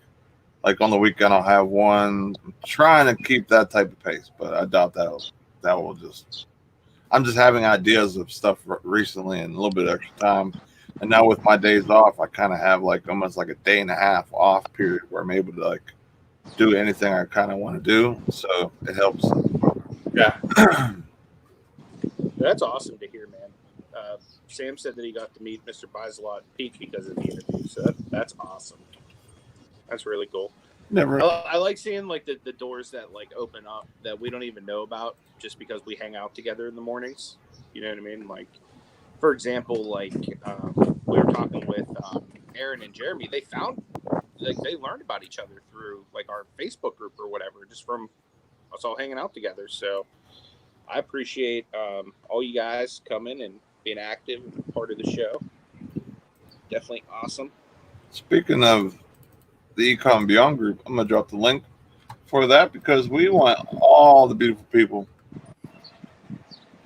on the weekend I'll have one. I'm trying to keep that type of pace, but I doubt that will just. I'm just having ideas of stuff recently and a little bit of extra time, and now with my days off, I kind of have like almost like a day and a half off period where I'm able to like do anything I kind of want to do. So it helps. Yeah. That's awesome to hear, man. Sam said that he got to meet Mr. Bislot Peak because of the interview, so that's awesome. That's really cool. I like seeing like the doors that like open up that we don't even know about just because we hang out together in the mornings. You know what I mean? Like, for example, like we were talking with Aaron and Jeremy. They found like they learned about each other through like our Facebook group or whatever, just from us all hanging out together. So I appreciate all you guys coming and being active and part of the show. Definitely awesome. Speaking of the ECOM Beyond group, I'm going to drop the link for that because we want all the beautiful people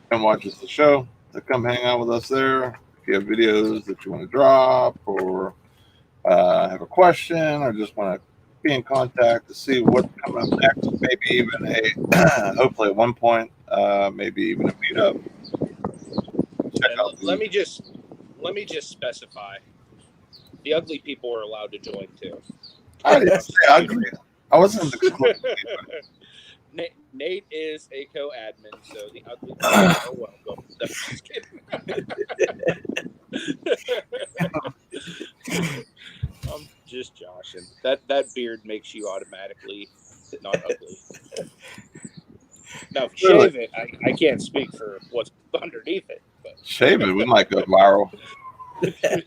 that watches the show to come hang out with us there. If you have videos that you want to drop or have a question or just want to be in contact to see what's coming up next, maybe even hopefully at one point, maybe even a meetup. Let me just specify: the ugly people are allowed to join too. I didn't say ugly. I wasn't excluding. Nate is a co-admin, so the ugly people are welcome. No, just kidding. I'm just joshing. That beard makes you automatically not ugly. Now, if you shave it, I can't speak for what's underneath it. But. Shave it, we might go viral. I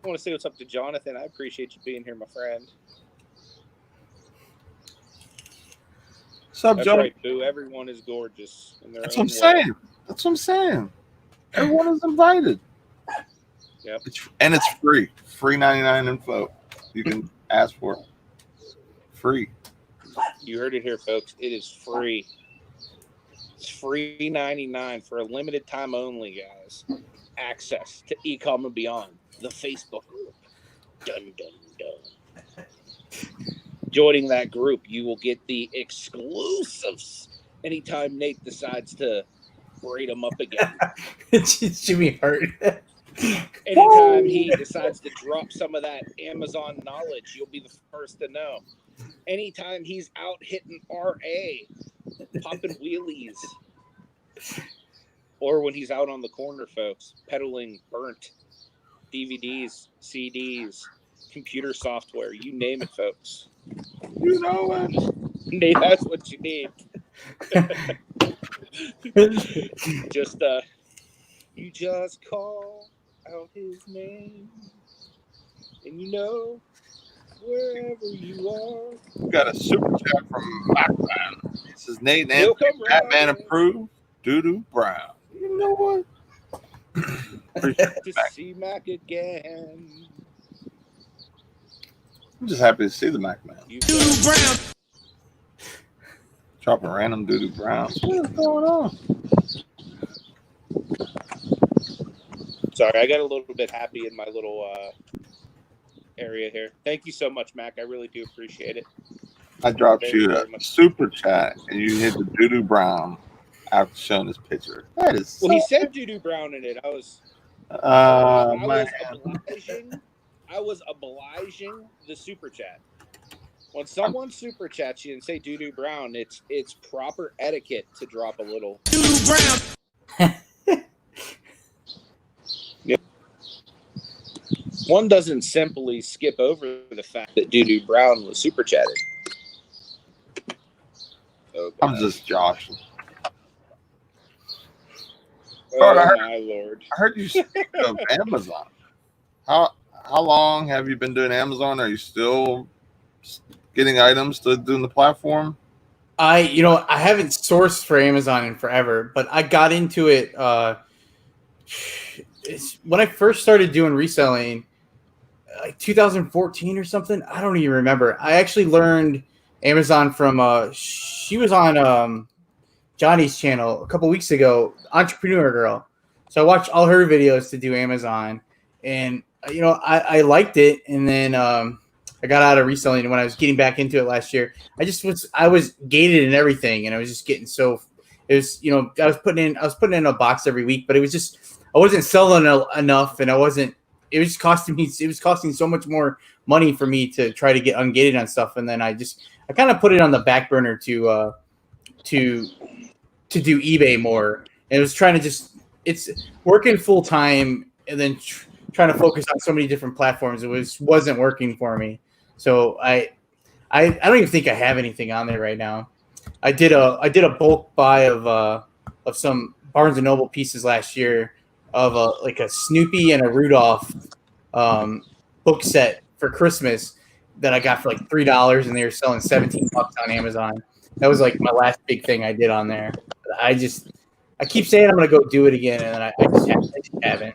want to say what's up to Jonathan. I appreciate you being here, my friend. What's up, That's Jonathan? right, Boo. Everyone is gorgeous in their That's own what I'm way. saying. That's what I'm saying. Everyone is invited. Yep. It's free. Free 99 info. You can ask for it. Free. You heard it here, folks. It is free. It's free 99 for a limited time only, guys. Access to ECOM and Beyond, the Facebook group. Dun, dun, dun. Joining that group, you will get the exclusives anytime Nate decides to braid them up again. Jimmy hurt. Anytime he decides to drop some of that Amazon knowledge, you'll be the first to know. Anytime he's out hitting RA, popping wheelies. Or when he's out on the corner, folks, peddling burnt DVDs, CDs, computer software, you name it, folks. You know it. Nate, that's what you need. You just call out his name, and you know wherever you are. We got a super chat from Macman. He says Nate and Batman approved. Doobie Brown. You know what? To see Mac again. I'm just happy to see the Macman. Doobie Brown. Dropping random Doobie Brown. What's going on? Sorry, I got a little bit happy in my little area here. Thank you so much, Mac. I really do appreciate it. I dropped you a super chat, and you hit the Doobie Brown after showing this picture. That is well, he said Doobie Brown in it. I was obliging the super chat. When someone super chats you and say Doobie Brown, it's proper etiquette to drop a little Doobie Brown. Yep. One doesn't simply skip over the fact that Doobie Brown was super chatted. Oh, I'm just joshing. Oh, my Lord. I heard you speak of Amazon. How long have you been doing Amazon? Are you still getting items to do the platform? I haven't sourced for Amazon in forever, but I got into it when I first started doing reselling, like 2014 or something. I don't even remember. I actually learned Amazon from she was on Johnny's channel a couple weeks ago, Entrepreneur Girl. So I watched all her videos to do Amazon, and I liked it. And then I got out of reselling, and when I was getting back into it last year, I was gated and everything, and I was just getting so. It was I was putting in a box every week, but it was just I wasn't selling enough, and I wasn't. It was costing so much more money for me to try to get ungated on stuff, and then I kind of put it on the back burner to do eBay more. And it was trying to it's working full time and then trying to focus on so many different platforms. It wasn't working for me. So I don't even think I have anything on there right now. I did a bulk buy of some Barnes and Noble pieces last year of a Snoopy and a Rudolph book set for Christmas that I got for like $3, and they were selling $17 on Amazon. That was like my last big thing I did on there. I keep saying I'm gonna go do it again, and then I just haven't.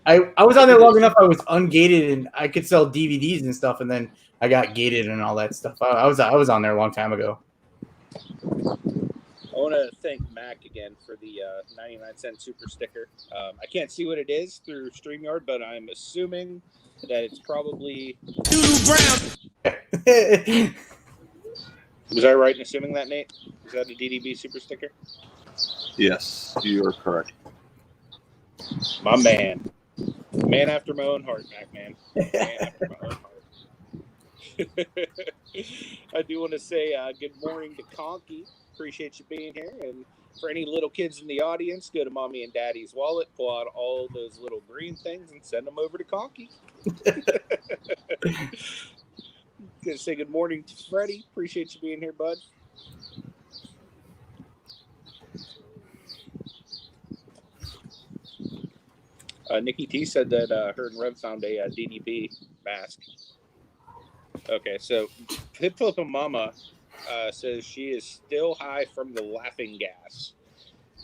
I was on there long enough. I was ungated and I could sell DVDs and stuff, and then I got gated and all that stuff. I was on there a long time ago. I want to thank Mac again for the 99-cent super sticker. I can't see what it is through StreamYard, but I'm assuming that it's probably Doobie Brown. Was I right in assuming that, Nate? Is that a DDB super sticker? Yes, you are correct. My man. Man after my own heart, Mac, man. Man after my own heart. I do want to say good morning to Conky. Appreciate you being here. And for any little kids in the audience, go to Mommy and Daddy's wallet, pull out all those little green things, and send them over to Conky. Gonna say good morning to Freddie. Appreciate you being here, bud. Nikki T said that her and Rev found a DDB mask. Okay, so Flippin Mama says she is still high from the laughing gas.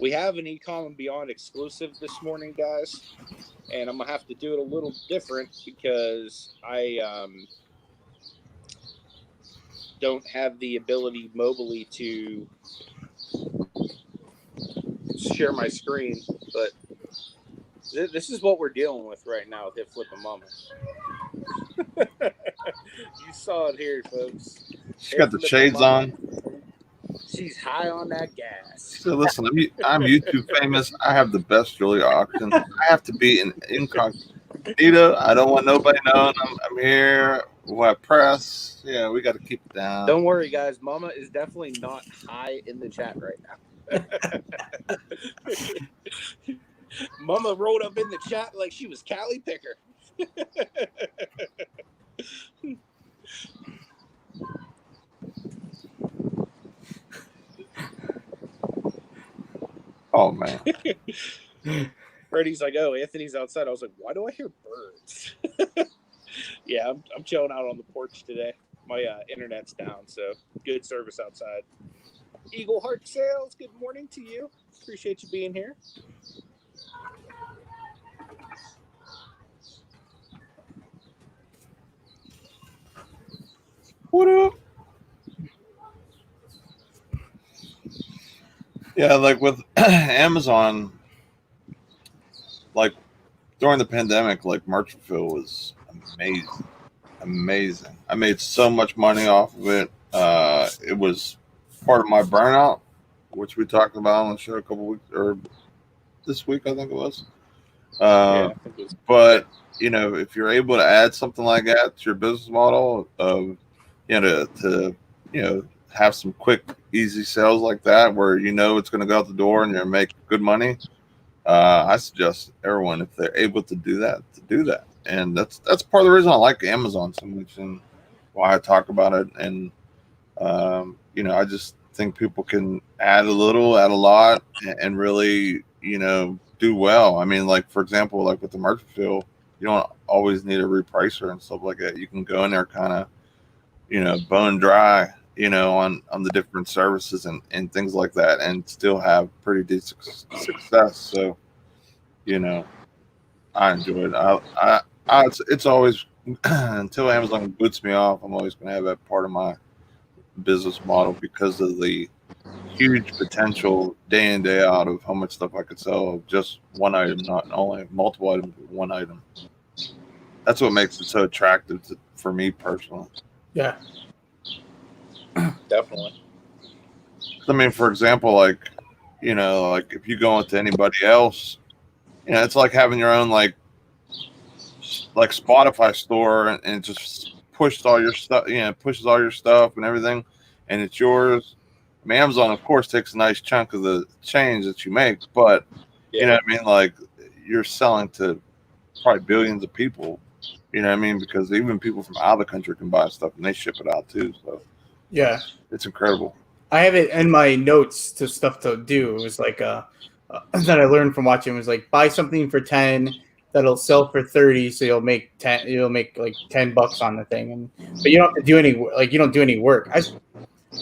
We have an ECOM and Beyond exclusive this morning, guys, and I'm gonna have to do it a little different because I don't have the ability mobily to share my screen, but this is what we're dealing with right now with Flippin Mama. You saw it here, folks. She's got the shades on. She's high on that gas. So listen, I'm YouTube famous. I have the best jewelry auction. I have to be in incognito. I don't want nobody knowing I'm here. We'll have press. Yeah, we got to keep it down. Don't worry, guys. Mama is definitely not high in the chat right now. Mama rolled up in the chat like she was Callie Picker. Oh man. Freddie's like, oh, Anthony's outside. I was like, why do I hear birds? Yeah, I'm chilling out on the porch today. My internet's down, so good service outside. Eagle Heart Sales, good morning to you. Appreciate you being here. What up? Yeah, like with Amazon, like during the pandemic, like merchant fill was amazing. I made so much money off of it. It was part of my burnout, which we talked about on the show a couple weeks, or this week, I think it was. But if you're able to add something like that to your business model of, to have some quick, easy sales like that, where it's going to go out the door and you're going to make good money. I suggest everyone, if they're able to do that, to do that. And that's part of the reason I like Amazon so much and why I talk about it. And, I just think people can add a little, add a lot, and really, do well. I mean, like, for example, like with the merchant fill, you don't always need a repricer and stuff like that. You can go in there kind of, bone dry, on the different services and things like that, and still have pretty decent success. So, I enjoy it. It's always until Amazon boots me off, I'm always going to have that part of my business model because of the huge potential day in, day out of how much stuff I could sell of just one item, not only multiple items, but one item. That's what makes it so attractive for me personally. Yeah. Definitely. I mean, for example, like, you know, like if you go into anybody else, you know, it's like having your own like Spotify store and it just pushes all your stuff, you know, pushes all your stuff and everything, and it's yours. I mean, Amazon, of course, takes a nice chunk of the change that you make, but you know what I mean? Like, you're selling to probably billions of people, you know what I mean? Because even people from out of the country can buy stuff and they ship it out too. So, Yeah. it's incredible. I have it in my notes to stuff to do. It was like that I learned from watching. It was like buy something for 10 that'll sell for 30, so you'll make 10. You'll make like $10 on the thing, but you don't have to do any you don't do any work. I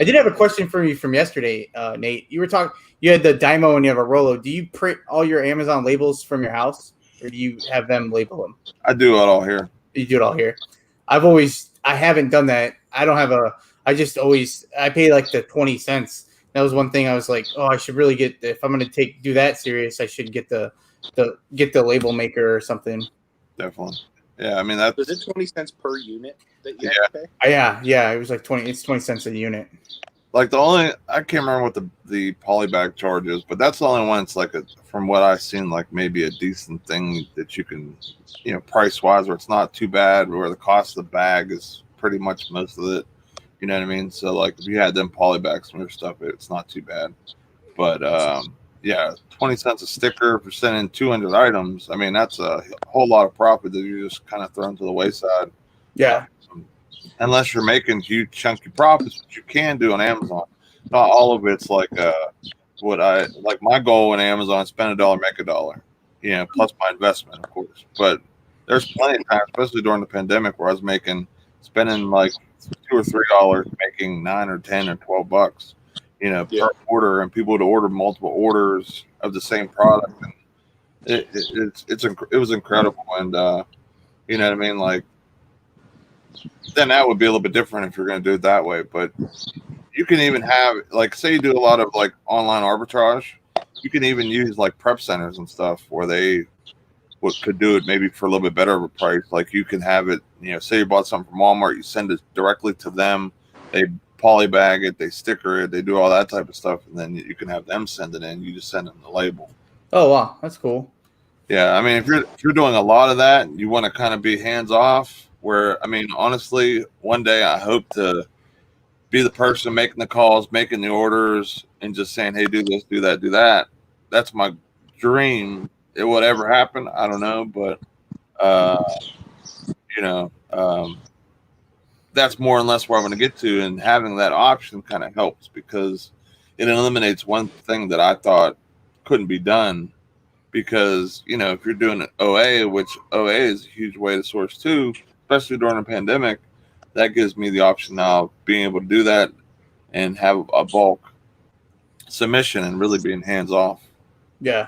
did have a question for you from yesterday, Nate. You were talking. You had the Dymo and you have a Rolo. Do you print all your Amazon labels from your house, or do you have them label them? I do it all here. You do it all here. I haven't done that. I don't have a. I pay like the 20 cents. That was one thing I was like, oh, I should really get, if I'm going to do that serious, I should get the label maker or something. Definitely. Yeah. I mean, that's. Was it 20 cents per unit that you have to pay? Yeah. It was like 20. It's 20 cents a unit. Like I can't remember what the polybag charge is, but that's the only one. It's like from what I've seen, like maybe a decent thing that you can, you know, price wise, where it's not too bad, where the cost of the bag is pretty much most of it. You know what I mean? So like if you had them polybags from your stuff, it's not too bad. But yeah, 20 cents a sticker for sending 200 items. I mean, that's a whole lot of profit that you just kind of thrown to the wayside. Yeah. Unless you're making huge chunky profits, which you can do on Amazon. Not all of it's like my goal in Amazon, spend $1, make $1, you know, plus my investment, of course. But there's plenty of times, especially during the pandemic, where I was spending like $2 or $3, making $9 or $10 or $12, you know, per order, and people would order multiple orders of the same product, and it was incredible. And you know what I mean? Like, then that would be a little bit different if you're going to do it that way. But you can even have, like, say you do a lot of like online arbitrage, you can even use like prep centers and stuff where they could do it maybe for a little bit better of a price. Like you can have it, you know, say you bought something from Walmart, you send it directly to them, they polybag it, they sticker it, they do all that type of stuff, and then you can have them send it in. You just send them the label. Oh wow, that's cool. Yeah, I mean, if you're doing a lot of that, you want to kind of be hands off. Where, I mean, honestly, one day I hope to be the person making the calls, making the orders, and just saying, hey, do this, do that, do that. That's my dream. It would ever happen, I don't know, but you know, that's more or less where I'm going to get to, and having that option kind of helps because it eliminates one thing that I thought couldn't be done. Because, you know, if you're doing OA, which OA is a huge way to source too, especially during a pandemic, that gives me the option now of being able to do that and have a bulk submission and really being hands off. Yeah,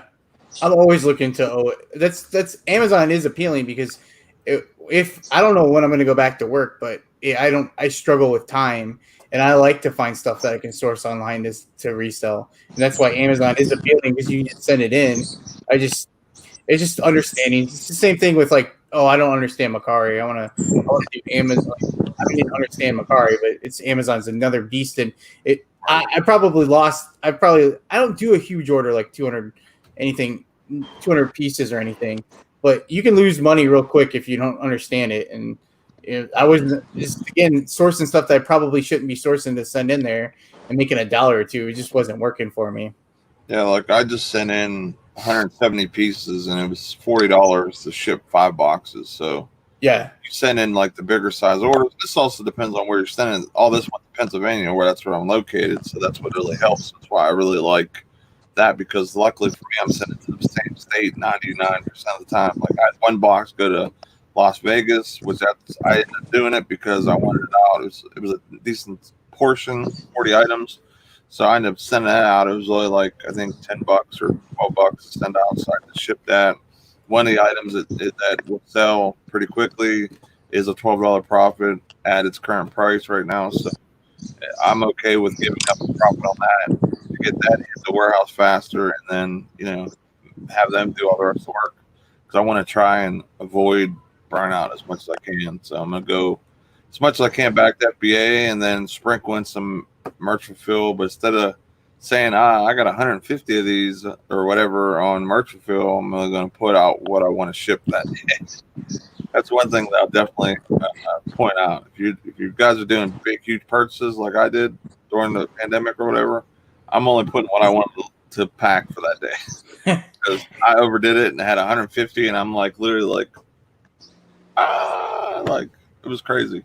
I'm always looking to OA. That's Amazon is appealing because if I don't know when I'm going to go back to work, but I struggle with time, and I like to find stuff that I can source online to resell, and that's why Amazon is appealing because you can send it in. It's just understanding. It's the same thing with like, oh, I don't understand Mercari. I want to do Amazon. I didn't understand Mercari, but Amazon's another beast, and I don't do a huge order like 200 pieces or anything, but you can lose money real quick if you don't understand it. And I wasn't sourcing stuff that I probably shouldn't be sourcing to send in there and making $1 or $2. It just wasn't working for me. Yeah, like I just sent in 170 pieces and it was $40 to ship 5 boxes. So yeah, you send in like the bigger size orders. This also depends on where you're sending. All this went to Pennsylvania, that's where I'm located. So that's what really helps. That's why I really like that, because luckily for me, I'm sending to the same state 99% of the time. Like I had one box go to Las Vegas, I ended up doing it because I wanted it out. It was a decent portion, 40 items. So I ended up sending that out. It was only like, I think $10 or $12 to send out. So I could ship that. One of the items that will sell pretty quickly is a $12 profit at its current price right now. So I'm okay with giving up a profit on that to get that into the warehouse faster, and then have them do all the rest of the work, because I want to try and avoid burnout as much as I can. So I'm gonna go as much as I can back to FBA, and then sprinkle in some merch fulfill. But instead of saying I got 150 of these or whatever on merch fulfill, I'm only going to put out what I want to ship that day. That's one thing that I'll definitely point out. If you guys are doing big, huge purchases like I did during the pandemic or whatever, I'm only putting what I want to pack for that day, because I overdid it and had 150, and I'm like literally like it was crazy.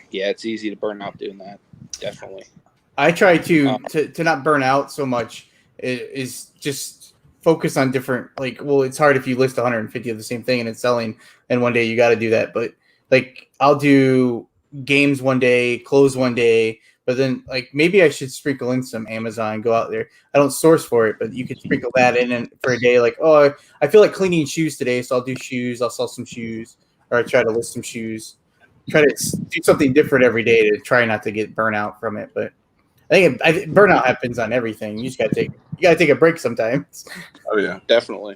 Yeah, it's easy to burn out doing that. Definitely. I try to not burn out so much. Is just focus on different, like, well, it's hard if you list 150 of the same thing and it's selling, and one day you got to do that. But like, I'll do games one day, clothes one day, but then like maybe I should sprinkle in some Amazon, go out there. I don't source for it, but you could sprinkle that in and for a day. Like, oh, I feel like cleaning shoes today, so I'll do shoes. I'll sell some shoes, or I try to list some shoes. Try to do something different every day to try not to get burnout from it. But I think burnout happens on everything. You just gotta take a break sometimes. Oh yeah, definitely.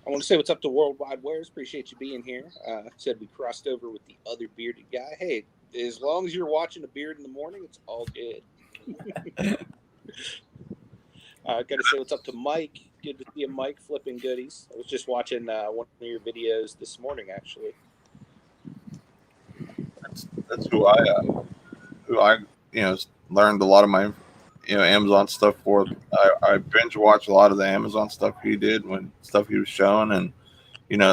I want to say what's up to Worldwide Wares. Appreciate you being here. Said we crossed over with the other bearded guy. Hey, as long as you're watching a beard in the morning, it's all good. Gotta say what's up to Mike. Good to see you, Mike, flipping goodies. I was just watching one of your videos this morning, actually. That's who I learned a lot of my Amazon stuff for. I binge watched a lot of the Amazon stuff he did when stuff he was showing, and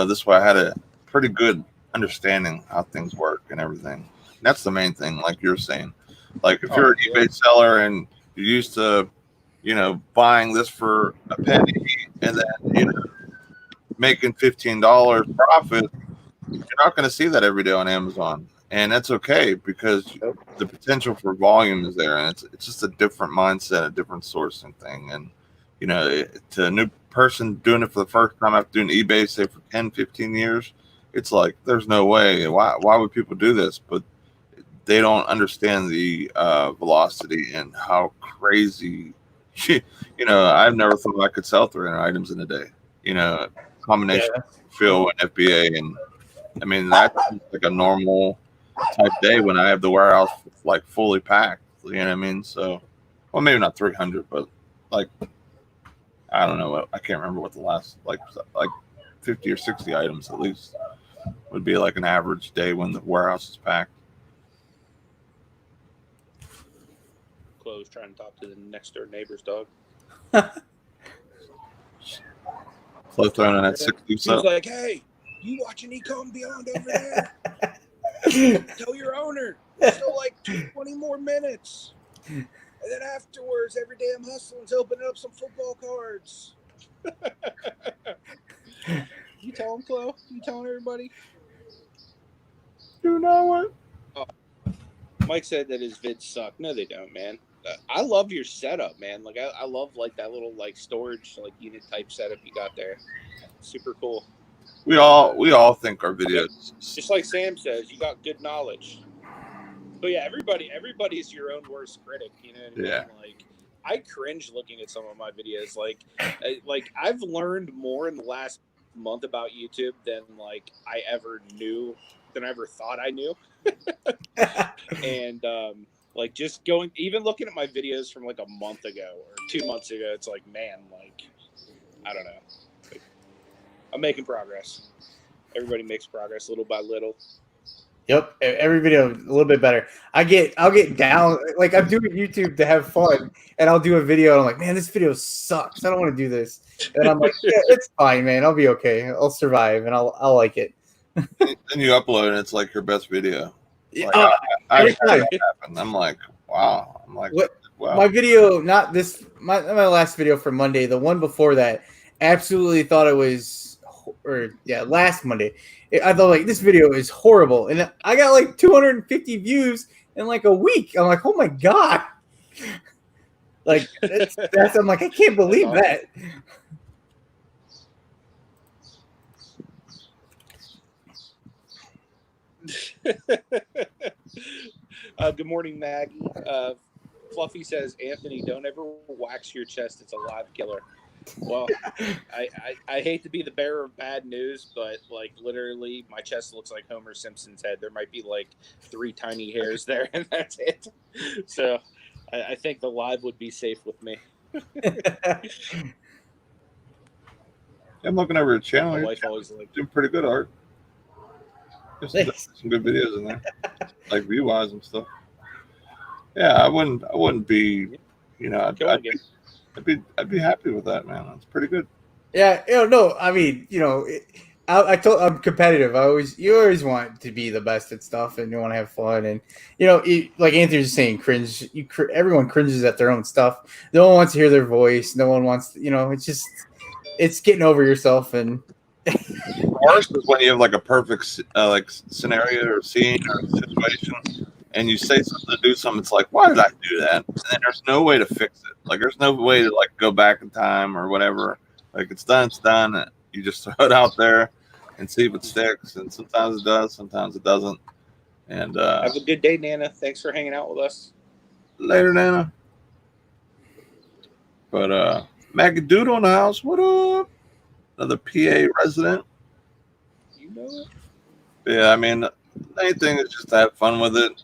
this way I had a pretty good understanding how things work and everything. And that's the main thing, like you're saying. Like if you're an eBay seller and you're used to buying this for a penny and then making $15 profit, you're not going to see that every day on Amazon. And that's okay, because the potential for volume is there, and it's just a different mindset, a different sourcing thing. And to a new person doing it for the first time after doing eBay, say for 10, 15 years, it's like there's no way. Why would people do this? But they don't understand the velocity and how crazy. I've never thought I could sell 300 items in a day. Combination fill and FBA, and I mean that's like a normal type day when I have the warehouse like fully packed. You know what I mean? So, well, maybe not 300, but like I don't know. I can't remember what the last like 50 or 60 items at least would be like an average day when the warehouse is packed. Chloe's trying to talk to the next door neighbor's dog. Chloe throwing on that 60. She's like, "Hey, you watching ECOM Beyond over there? Tell your owner. Still like 20 more minutes. And then afterwards, every day I'm hustling to open up some football cards." You tell him, Chloe? You telling everybody? You know what? Mike said that his vids suck. No, they don't, man. I love your setup, man. Like I love like that little like storage like unit type setup you got there. Super cool. We all think our videos, just like Sam says, you got good knowledge. But yeah, everybody's your own worst critic. You know what I mean? Yeah. Like I cringe looking at some of my videos. Like I've learned more in the last month about YouTube than like I ever thought I knew. And like just even looking at my videos from like a month ago or 2 months ago, it's like, man, like I don't know. Like, I'm making progress. Everybody makes progress little by little. Yep, every video a little bit better. I'll get down, like I'm doing YouTube to have fun, and I'll do a video and I'm like, man, this video sucks. I don't want to do this. And I'm like, yeah, it's fine, man. I'll be okay. I'll survive, and I'll like it. Then you upload and it's like your best video. Like, I had that happen. I'm like, wow. I'm like, wow. My video, not this, my last video from Monday, the one before that, absolutely thought it was, last Monday. I thought like this video is horrible, and I got like 250 views in like a week. I'm like, oh my god, like that's I'm like, I can't believe that. Good morning, Maggie. Fluffy says, Anthony, don't ever wax your chest. It's a live killer. Well, I hate to be the bearer of bad news, but like literally my chest looks like Homer Simpson's head. There might be like 3 tiny hairs there, and that's it. So I think the live would be safe with me. I'm looking over your channel. My You're wife always like doing pretty good art. There's some good videos in there, like view wise and stuff. Yeah, I wouldn't be, you know, I'd be happy with that, man. That's pretty good. Yeah, no, I mean, you know, I'm competitive. You always want to be the best at stuff, and you want to have fun, and you know, like Anthony was saying, cringe. Everyone cringes at their own stuff. No one wants to hear their voice. No one wants, you know, it's getting over yourself. And worst is when you have like a perfect like scenario or scene or situation, and you say something to do something. It's like, why did I do that? And then there's no way to fix it. Like there's no way to like go back in time or whatever. Like it's done. You just throw it out there and see if it sticks. And sometimes it does, sometimes it doesn't. And have a good day, Nana. Thanks for hanging out with us. Later, Nana. But Maggie Doodle in the house. What up? Another PA resident. You know it. Yeah, I mean, the main thing is just to have fun with it.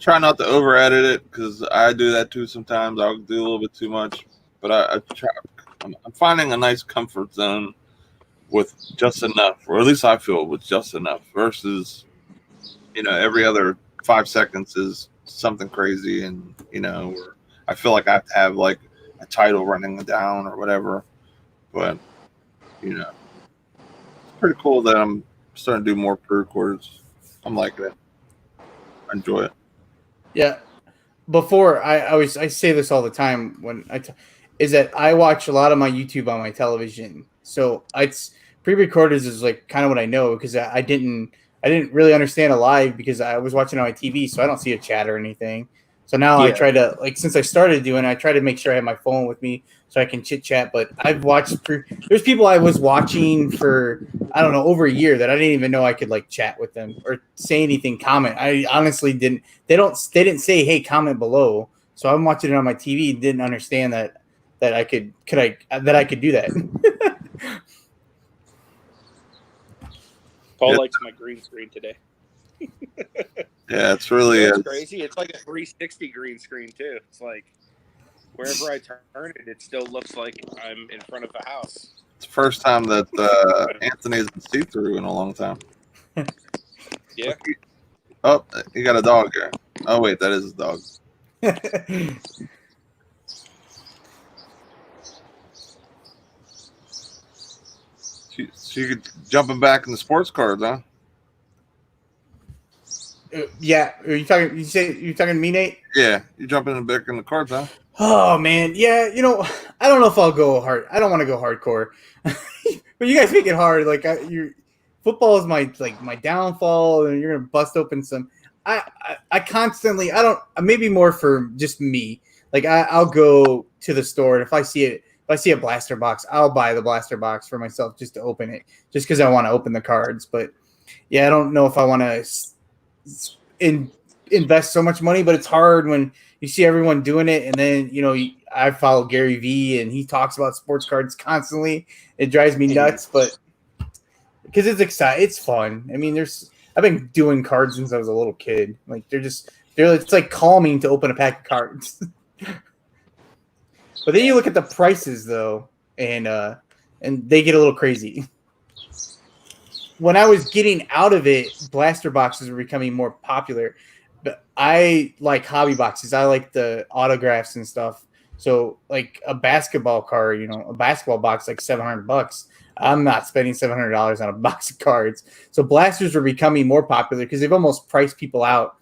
Try not to over edit it because I do that too sometimes. I'll do a little bit too much, but I try. I'm finding a nice comfort zone with just enough, or at least I feel with just enough. Versus, you know, every other 5 seconds is something crazy, and you know, or I feel like I have to have like a title running down or whatever. But you know, it's pretty cool that I'm starting to do more pre-recorders. I'm liking it. I enjoy it. Yeah. Before I say this all the time when is that I watch a lot of my YouTube on my television. So it's pre-recorders is like kind of what I know because I didn't really understand a live because I was watching on my TV, so I don't see a chat or anything. So now I try to, like, since I started doing it, I try to make sure I have my phone with me so I can chit chat. But I've watched, there's people I was watching for, I don't know, over a year that I didn't even know I could like chat with them or say anything, comment. I honestly didn't, they didn't say, hey, comment below. So I'm watching it on my TV, didn't understand that I could do that. Paul likes my green screen today. Yeah, it's really crazy. It's like a 360 green screen too. It's like wherever I turn it, it still looks like I'm in front of a house. It's the first time that Anthony's been see-through in a long time. Yeah. Oh, you got a dog here. Oh wait, that is his dog. She could jumping back in the sports cards, huh? Yeah, you're talking to me, Nate? Yeah, you jumping back in the cards, huh? Oh man, yeah. You know, I don't know if I'll go hard. I don't want to go hardcore, but you guys make it hard. Like football is my downfall, and you're gonna bust open some. I constantly. I don't. Maybe more for just me. Like I'll go to the store, and if I see a blaster box, I'll buy the blaster box for myself just to open it, just because I want to open the cards. But yeah, I don't know if I want to invest so much money, but it's hard when you see everyone doing it. And then, you know, I follow Gary Vee and he talks about sports cards constantly. It drives me nuts, but because it's exciting, it's fun. I mean, I've been doing cards since I was a little kid. Like it's like calming to open a pack of cards. But then you look at the prices though, and they get a little crazy. When I was getting out of it, blaster boxes were becoming more popular. But I like hobby boxes. I like the autographs and stuff. So like a basketball card, you know, a basketball box like $700. I'm not spending $700 on a box of cards. So blasters are becoming more popular because they've almost priced people out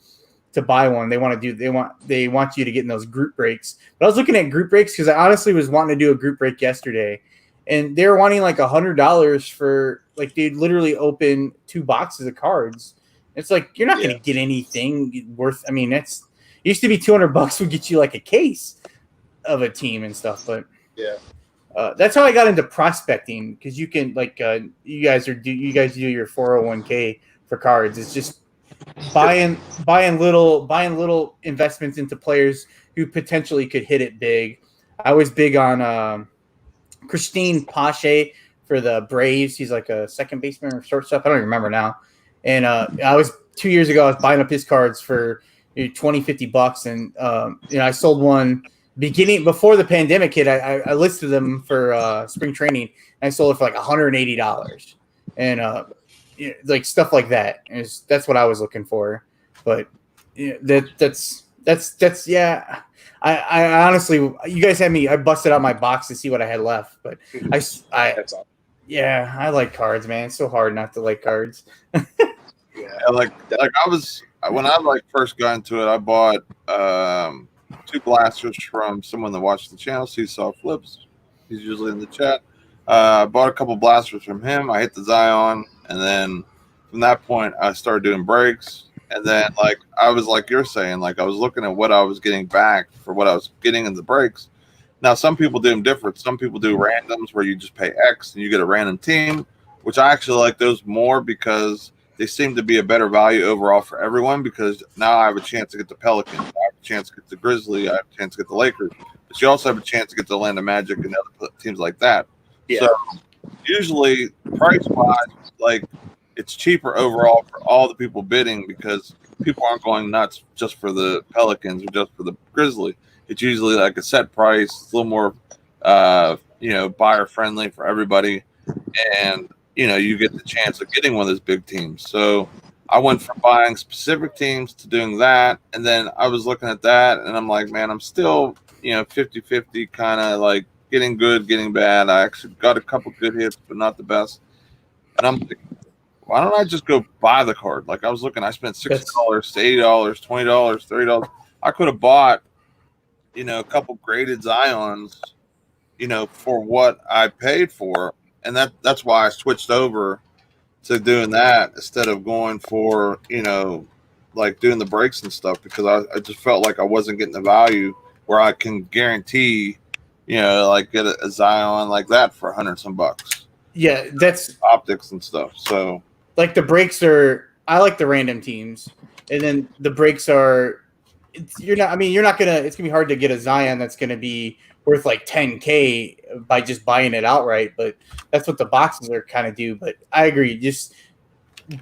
to buy one. They want you to get in those group breaks. But I was looking at group breaks because I honestly was wanting to do a group break yesterday. And they were wanting like $100 for, like, they'd literally open 2 boxes of cards. It's like, you're not going to get anything worth. I mean, it used to be $200 would get you like a case of a team and stuff. But that's how I got into prospecting, because you can, like, you guys do your 401k for cards. It's just buying little investments into players who potentially could hit it big. I was big on Christine Pache for the Braves. He's like a second baseman or shortstop. I don't even remember now. And I was 2 years ago. I was buying up his cards for $20-$50, and I sold one before the pandemic hit. I listed them for spring training, and I sold it for like $180, and like stuff like that. That's what I was looking for. But that's yeah. I honestly, you guys had me. I busted out my box to see what I had left, but That's all. yeah, I like cards, man. It's so hard not to like cards. Yeah, like I was when I first got into it, I bought 2 blasters from someone that watched the channel. Seesaw Flips, he's usually in the chat. I bought a couple blasters from him. I hit the Zion, and then from that point, I started doing breaks. And then, I was like you're saying, I was looking at what I was getting back for what I was getting in the breaks. Now, some people do them different. Some people do randoms where you just pay X and you get a random team, which I actually like those more because they seem to be a better value overall for everyone, because now I have a chance to get the Pelicans, I have a chance to get the Grizzlies, I have a chance to get the Lakers, but you also have a chance to get the Land of Magic and other teams like that. Yeah. So usually price-wise, it's cheaper overall for all the people bidding because people aren't going nuts just for the Pelicans or just for the Grizzlies. It's usually like a set price. It's a little more, buyer friendly for everybody, and you get the chance of getting one of those big teams. So I went from buying specific teams to doing that, and then I was looking at that, and I'm like, man, I'm still 50-50, kind of getting good, getting bad. I actually got a couple good hits, but not the best. And I'm like, why don't I just go buy the card? I was looking, I spent $60 to $80, $20, $30. I could have bought a couple graded Zions, for what I paid for. And that's why I switched over to doing that instead of going for, doing the breaks and stuff, because I just felt like I wasn't getting the value where I can guarantee, get a Zion like that for $100 some bucks. Yeah, that's optics and stuff. So the breaks are, I like the random teams, and then the breaks are, it's gonna be hard to get a Zion that's gonna be worth $10K by just buying it outright, but that's what the boxes are kind of do. But I agree, just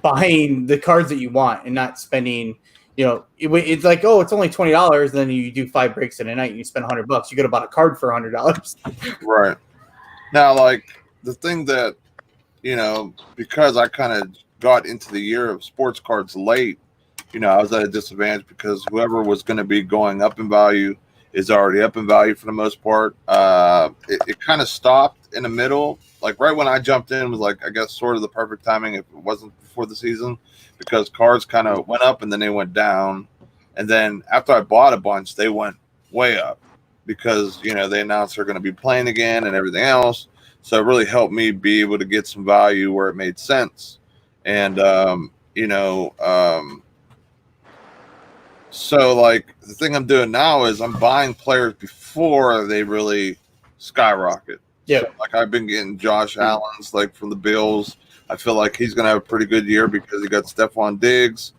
buying the cards that you want and not spending, it's like, oh, it's only $20, then you do 5 breaks in a night and you spend $100. You could have bought a card for $100. Right. Now, the thing that, because I kind of got into the year of sports cards late, I was at a disadvantage because whoever was going to be going up in value is already up in value for the most part. It kind of stopped in the middle. Right when I jumped in was I guess sort of the perfect timing if it wasn't before the season, because cards kind of went up and then they went down. And then after I bought a bunch, they went way up because, they announced they're going to be playing again and everything else. So it really helped me be able to get some value where it made sense. And, so the thing I'm doing now is I'm buying players before they really skyrocket. Yeah. So, I've been getting Josh Allen's from the Bills. I feel like he's going to have a pretty good year because he got Stephon Diggs.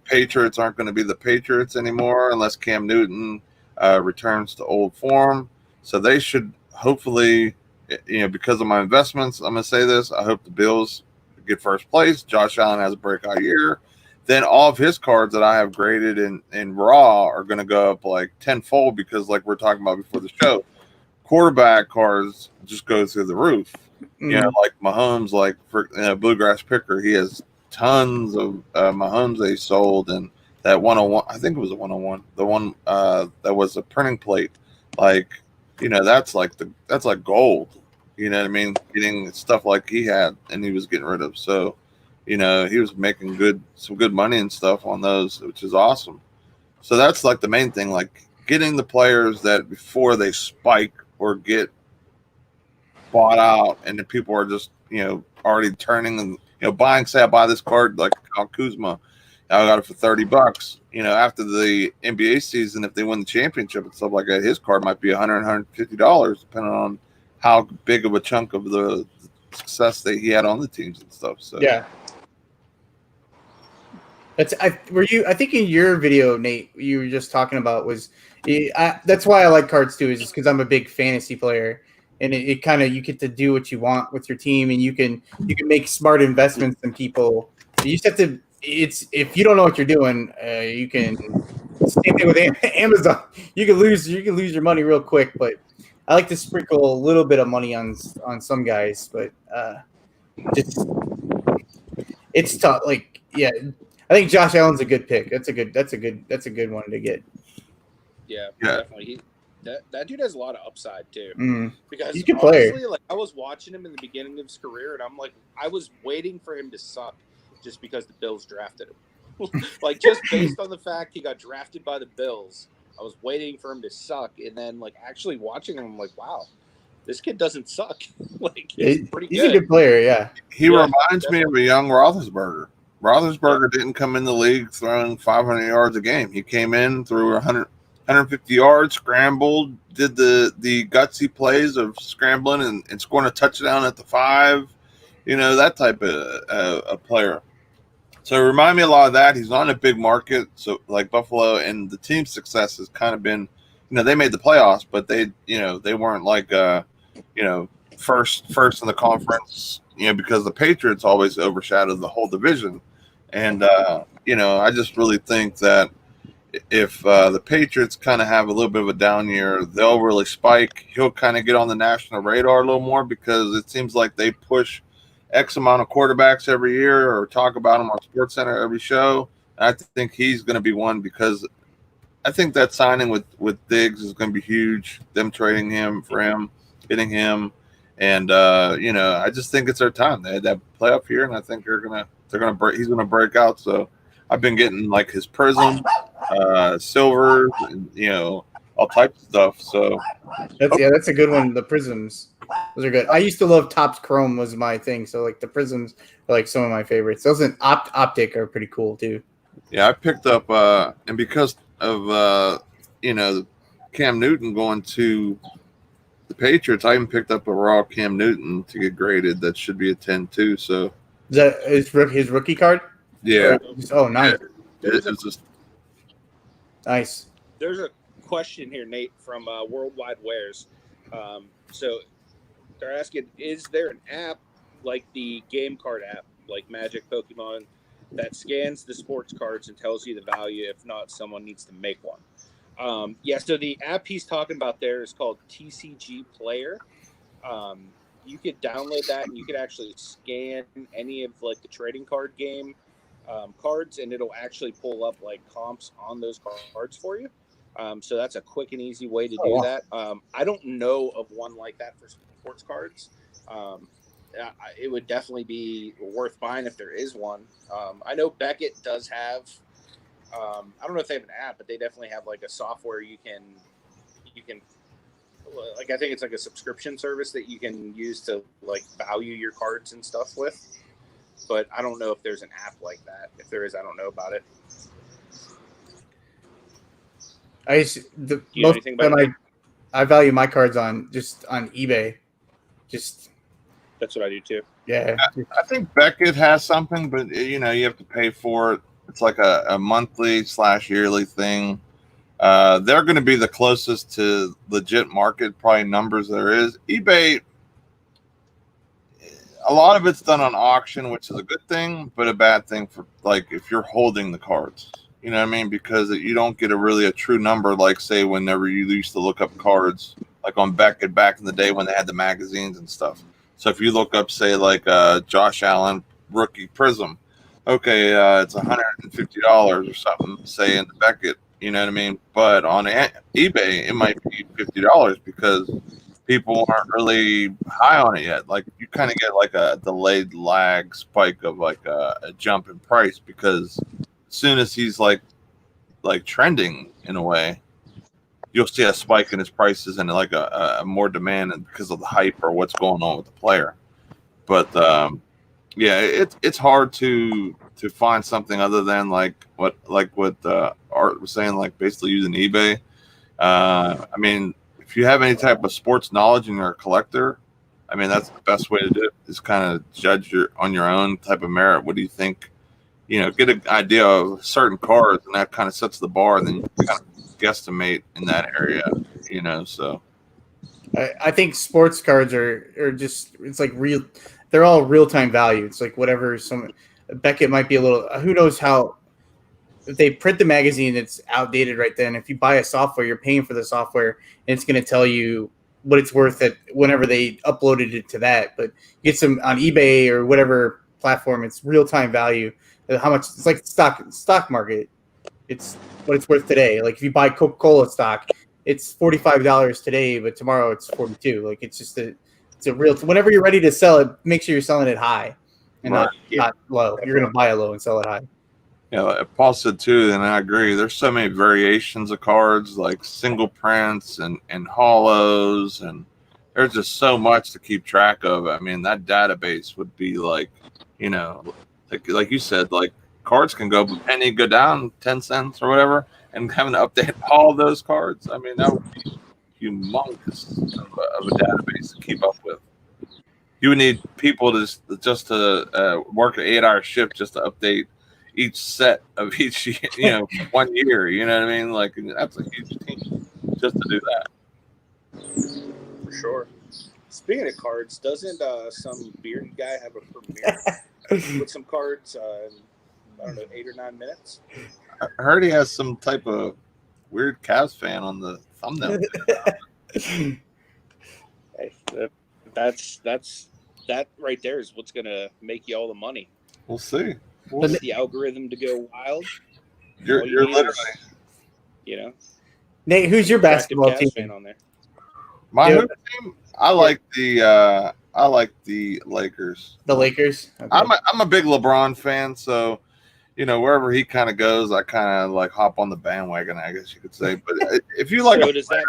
Patriots aren't going to be the Patriots anymore unless Cam Newton returns to old form. So they should hopefully, because of my investments, I'm going to say this, I hope the Bills get first place. Josh Allen has a breakout year. Then all of his cards that I have graded in raw are going to go up tenfold because we're talking about before the show, quarterback cards just go through the roof. Mahomes, for Bluegrass Picker, he has tons of Mahomes they sold, and that 101, I think it was a 101, the one that was a printing plate, that's like gold. You know what I mean? Getting stuff like he had and he was getting rid of. So, he was making some good money and stuff on those, which is awesome. So that's the main thing, getting the players that before they spike or get bought out and the people are just, already turning and, buying, say I buy this card like Kyle Kuzma, I got it for $30. After the NBA season, if they win the championship and stuff like that, his card might be $100, $150, depending on how big of a chunk of the success that he had on the teams and stuff. So yeah, I think in your video, Nate, you were just talking about that's why I like cards too, is just because I'm a big fantasy player, and it kind of, you get to do what you want with your team, and you can make smart investments in people. You just have to. It's if you don't know what you're doing, you can. Same thing with Amazon. You can lose your money real quick, but I like to sprinkle a little bit of money on some guys, but just it's tough. Like, yeah, I think Josh Allen's a good pick. That's a good one to get. Yeah. Definitely. That dude has a lot of upside too. Because he's a good honestly, player. like I was watching him in the beginning of his career, and I'm like, I was waiting for him to suck just because the Bills drafted him. Like, just based on the fact he got drafted by the Bills, I was waiting for him to suck, and then like actually watching him, I'm like, wow, this kid doesn't suck. Like, he's pretty good. He's a good player, yeah. He reminds me of a young Roethlisberger. Roethlisberger didn't come in the league throwing 500 yards a game. He came in, threw 150 yards, scrambled, did the gutsy plays of scrambling and scoring a touchdown at the 5. You know, that type of a player. So it reminded me a lot of that. He's not in a big market, so like Buffalo, and the team's success has kind of been, you know, they made the playoffs, but they weren't like first in the conference, you know, because the Patriots always overshadowed the whole division. And I just really think that if the Patriots kind of have a little bit of a down year, they'll really spike. He'll kind of get on the national radar a little more because it seems like they push X amount of quarterbacks every year or talk about them on SportsCenter every show. And I think he's going to be one because I think that signing with Diggs is going to be huge. Them trading him for him, getting him, and I just think it's their time. They had that playoff here, and I think he's gonna break out. So I've been getting like his prism, silver, and all types of stuff. So that's a good one. The prisms. Those are good. I used to love Topps Chrome was my thing. So like the prisms are like some of my favorites. Those in optic are pretty cool too. Yeah, I picked up and because of Cam Newton going to the Patriots, I even picked up a raw Cam Newton to get graded. That should be a 10 too. So is that his rookie card? Yeah. Oh, nice. Nice. There's a question here, Nate, from Worldwide Wares. So they're asking, is there an app like the game card app, like Magic, Pokemon, that scans the sports cards and tells you the value? If not, someone needs to make one. So the app he's talking about there is called TCG Player. You could download that and you could actually scan any of like the trading card game cards, and it'll actually pull up like comps on those cards for you. So that's a quick and easy way to do that. I don't know of one like that for sports cards. It would definitely be worth buying if there is one. I know Beckett does have. I don't know if they have an app, but they definitely have like a software you can like, I think it's like a subscription service that you can use to like value your cards and stuff with. But I don't know if there's an app like that. If there is, I don't know about it. I value my cards on eBay. That's what I do too. Yeah. I think Beckett has something, but you have to pay for it. It's like a monthly / yearly thing. They're going to be the closest to legit market probably numbers there is. eBay, a lot of it's done on auction, which is a good thing, but a bad thing for like if you're holding the cards. You know what I mean? Because you don't get a true number, like say whenever you used to look up cards, like on Beckett back in the day when they had the magazines and stuff. So if you look up, say like Josh Allen rookie Prism, okay, it's $150 or something, say in the Beckett. You know what I mean? But on eBay, it might be $50 because people aren't really high on it yet. Like you kind of get like a delayed lag spike of like a jump in price because as soon as he's like trending in a way, you'll see a spike in his prices and like a more demand because of the hype or what's going on with the player. But it's hard to find something other than like what Art was saying, like basically using eBay. I mean, if you have any type of sports knowledge and you're a collector, I mean that's the best way to do it. Is kind of judge on your own type of merit. What do you think? get an idea of certain cards, and that kind of sets the bar, and then you kind of guesstimate in that area, so. I think sports cards are just, it's like real, they're all real-time value. It's like whatever Beckett might be a little, who knows how, if they print the magazine, it's outdated right then. If you buy a software, you're paying for the software, and it's going to tell you what it's worth at whenever they uploaded it to that. But you get some on eBay or whatever platform, it's real-time value. How much, it's like stock market. It's what it's worth today. Like if you buy Coca-Cola stock, it's $45 today, but tomorrow it's 42. Like it's just it's a real. Whenever you're ready to sell it, make sure you're selling it high and not low. You're gonna buy it low and sell it high. Yeah, like Paul said too, and I agree. There's so many variations of cards, like single prints and hollows, and there's just so much to keep track of. I mean, that database would be like you said, like cards can go down 10 cents or whatever, and having to update all those cards. I mean, that would be humongous of a database to keep up with. You would need people just to work an 8-hour shift just to update each set of each 1 year. You know what I mean? Like that's a huge team just to do that. For sure. Speaking of cards, doesn't some bearded guy have a premiere with some cards? I don't know, 8 or 9 minutes. I heard he has some type of weird Cavs fan on the thumbnail. Hey, that right there is what's gonna make you all the money. We'll see. The algorithm to go wild. You're literally, Nate, who's your basketball team fan on there? My team. I like the Lakers. The Lakers. Okay. I'm a big LeBron fan, so wherever he kind of goes, I kind of like hop on the bandwagon, I guess you could say. But if you like, so does that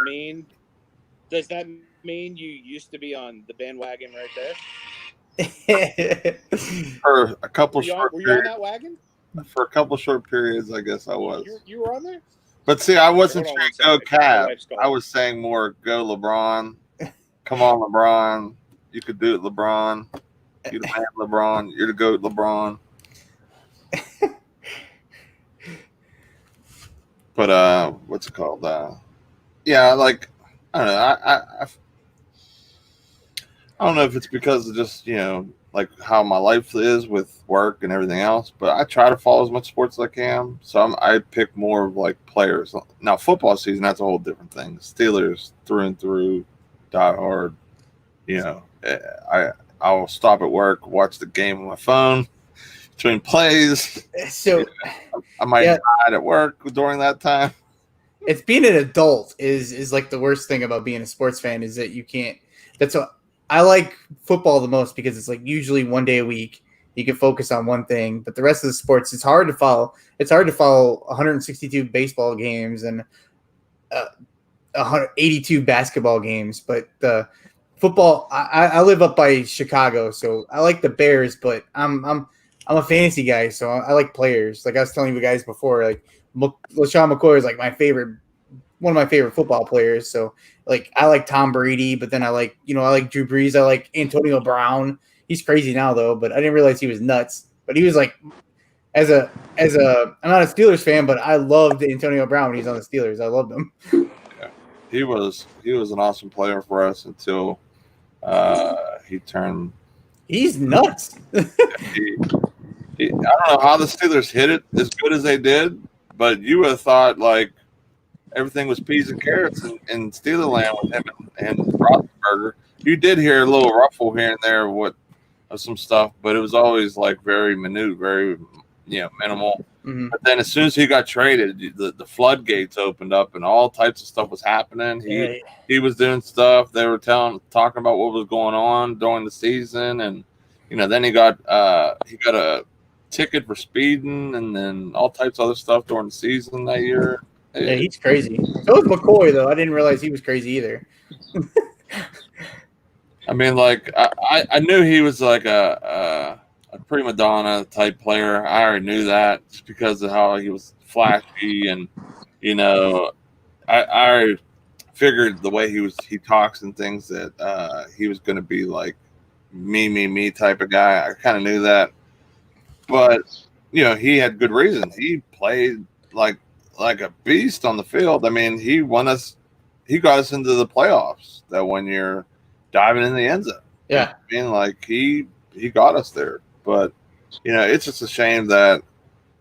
mean you used to be on the bandwagon right there? For a couple short were you periods, on that wagon? For a couple short periods, I guess I was. You were on there? But see, I wasn't saying go Cavs. I was saying more go LeBron. Come on, LeBron. You could do it, LeBron. You're the man, LeBron. You're the GOAT, LeBron. But what's it called? Yeah, like I don't know. I don't know if it's because of just like how my life is with work and everything else, but I try to follow as much sports as I can. So I pick more of like players. Now football season, that's a whole different thing. Steelers through and through, die hard. I'll stop at work, watch the game on my phone between plays. So I might hide at work during that time. It's being an adult is like the worst thing about being a sports fan is that you can't. That's what I like football the most because it's like usually one day a week you can focus on one thing, but the rest of the sports it's hard to follow. It's hard to follow 162 baseball games and 182 basketball games, but the football. I live up by Chicago, so I like the Bears, but I'm a fantasy guy, so I like players. Like I was telling you guys before, like LaShawn McCoy is like one of my favorite football players. So like I like Tom Brady, but then I like Drew Brees. I like Antonio Brown. He's crazy now though, but I didn't realize he was nuts. But he was like as a I'm not a Steelers fan, but I loved Antonio Brown when he's on the Steelers. I loved him. Yeah, he was an awesome player for us until he turned. He's nuts. I don't know how the Steelers hit it as good as they did, but you would have thought like everything was peas and carrots in Steeler land with him and Roethlisberger. You did hear a little ruffle here and there of some stuff, but it was always like very minute, very minimal. Mm-hmm. But then as soon as he got traded, the floodgates opened up and all types of stuff was happening. He was doing stuff. They were talking about what was going on during the season, and then he got a ticket for speeding, and then all types of other stuff during the season that year. Yeah, he's crazy. So was McCoy, though. I didn't realize he was crazy either. I mean, like, I knew he was like a prima donna type player. I already knew that just because of how he was flashy, and I already figured the way he talks and things that he was going to be like me type of guy. I kind of knew that, but you know, he had good reason. He played like a beast on the field. I mean, he got us into the playoffs that one year, diving in the end zone. Yeah. You know what I mean, like he got us there. But you know, it's just a shame that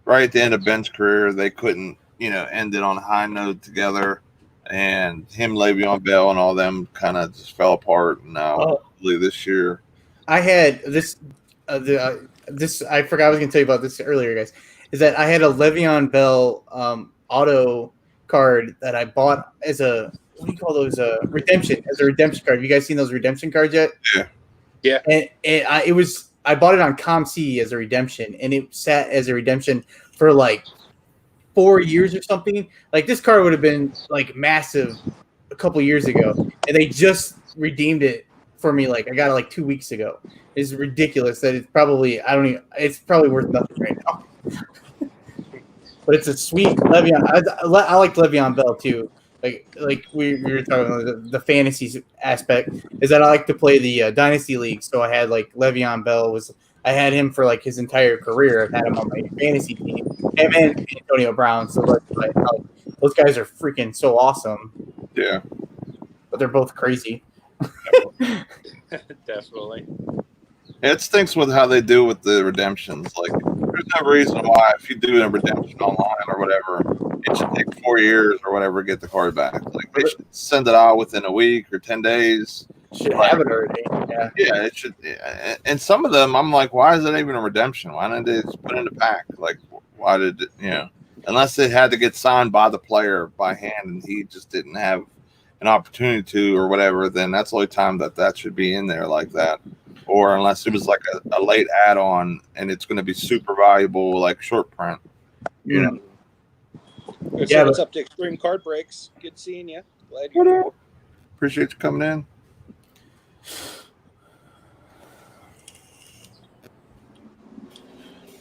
right at the end of Ben's career, they couldn't, you know, end it on a high note together. And him, Le'Veon Bell, and all them kind of just fell apart. And now, hopefully this year, I had this. This I forgot I was going to tell you about this earlier, guys. Is that I had a Le'Veon Bell auto card that I bought as a, what do you call those? Redemption, as a redemption card. Have you guys seen those redemption cards yet? Yeah. And I bought it on ComC as a redemption, and it sat as a redemption for like 4 years or something. Like, this card would have been like massive a couple years ago, and they just redeemed it for me. Like, I got it like 2 weeks ago. It's ridiculous that it's probably it's probably worth nothing right now. But it's a sweet Le'Veon. I like Le'Veon Bell too. Like we were talking about the fantasy aspect, is that I like to play the dynasty league. So I had like Le'Veon Bell I had him for like his entire career. I've had him on my fantasy team. Him and Antonio Brown. So like those guys are freaking so awesome. Yeah. But they're both crazy. Definitely. It stinks with how they do with the redemptions. Like, there's no reason why, if you do a redemption online or whatever, it should take 4 years or whatever to get the card back. Like, they should send it out within a week or 10 days. Should have it already. Yeah, it should. And some of them, I'm like, why is it even a redemption? Why didn't they just put it in the pack? Like, why did it, you know, unless it had to get signed by the player by hand and he just didn't have an opportunity to or whatever, then that's the only time that should be in there like that. Or unless it was like a late add-on and it's going to be super valuable, like short print. You know? So what's up to Extreme Card Breaks? Good seeing you. Glad you're here. Appreciate you coming in.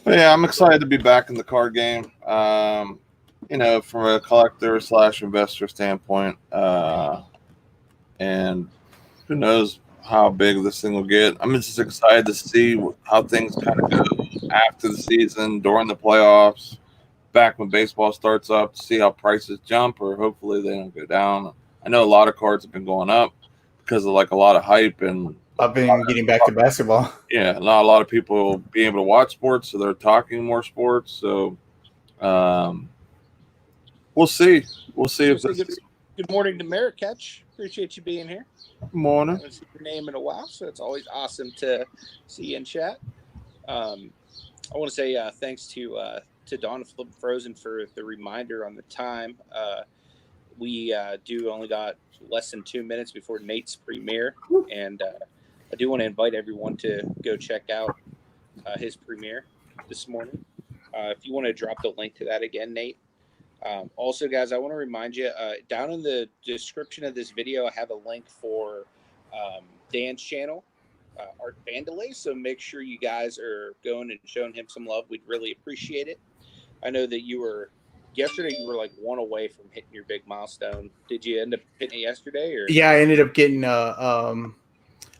But yeah, I'm excited to be back in the card game. You know, from a collector / investor standpoint, and who knows how big this thing will get. I'm just excited to see how things kind of go after the season, during the playoffs, back when baseball starts up, to see how prices jump, or hopefully they don't go down. I know a lot of cards have been going up because of like a lot of hype, and I've been getting back to basketball. Yeah, not a lot of people being able to watch sports, so they're talking more sports. So we'll see. We'll see if this. Good morning to Marrakech. Appreciate you being here. Good morning. I haven't seen your name in a while, so it's always awesome to see you in chat. I want to say thanks to Dawn of Flippin Frozen for the reminder on the time. We only got less than 2 minutes before Nate's premiere, and I do want to invite everyone to go check out his premiere this morning. If you want to drop the link to that again, Nate. Also, guys, I want to remind you, down in the description of this video, I have a link for Dan's channel, Art Vandelay. So make sure you guys are going and showing him some love. We'd really appreciate it. I know that yesterday you were like one away from hitting your big milestone. Did you end up hitting it yesterday? Or? Yeah, I ended up getting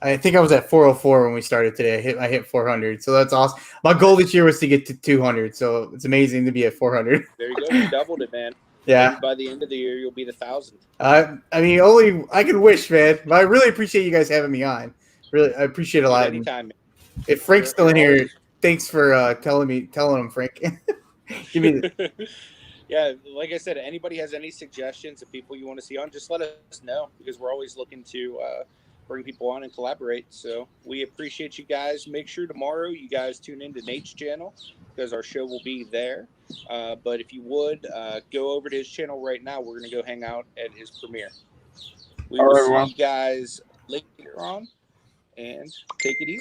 I think I was at 404 when we started today. I hit 400, so that's awesome. My goal this year was to get to 200, so it's amazing to be at 400. There you go, you doubled it, man. Yeah. Maybe by the end of the year, you'll be the 1,000th. I mean, only I can wish, man. But I really appreciate you guys having me on. Really, I appreciate it a lot. Anytime, man. If Frank's still in here, thanks for telling him, Frank. Give me the. Yeah, like I said, anybody has any suggestions of people you want to see on, just let us know, because we're always looking to bring people on and collaborate. So we appreciate you guys. Make sure tomorrow you guys tune into Nate's channel, because our show will be there. But if you would go over to his channel right now, we're going to go hang out at his premiere. We will see you guys later on, and take it easy.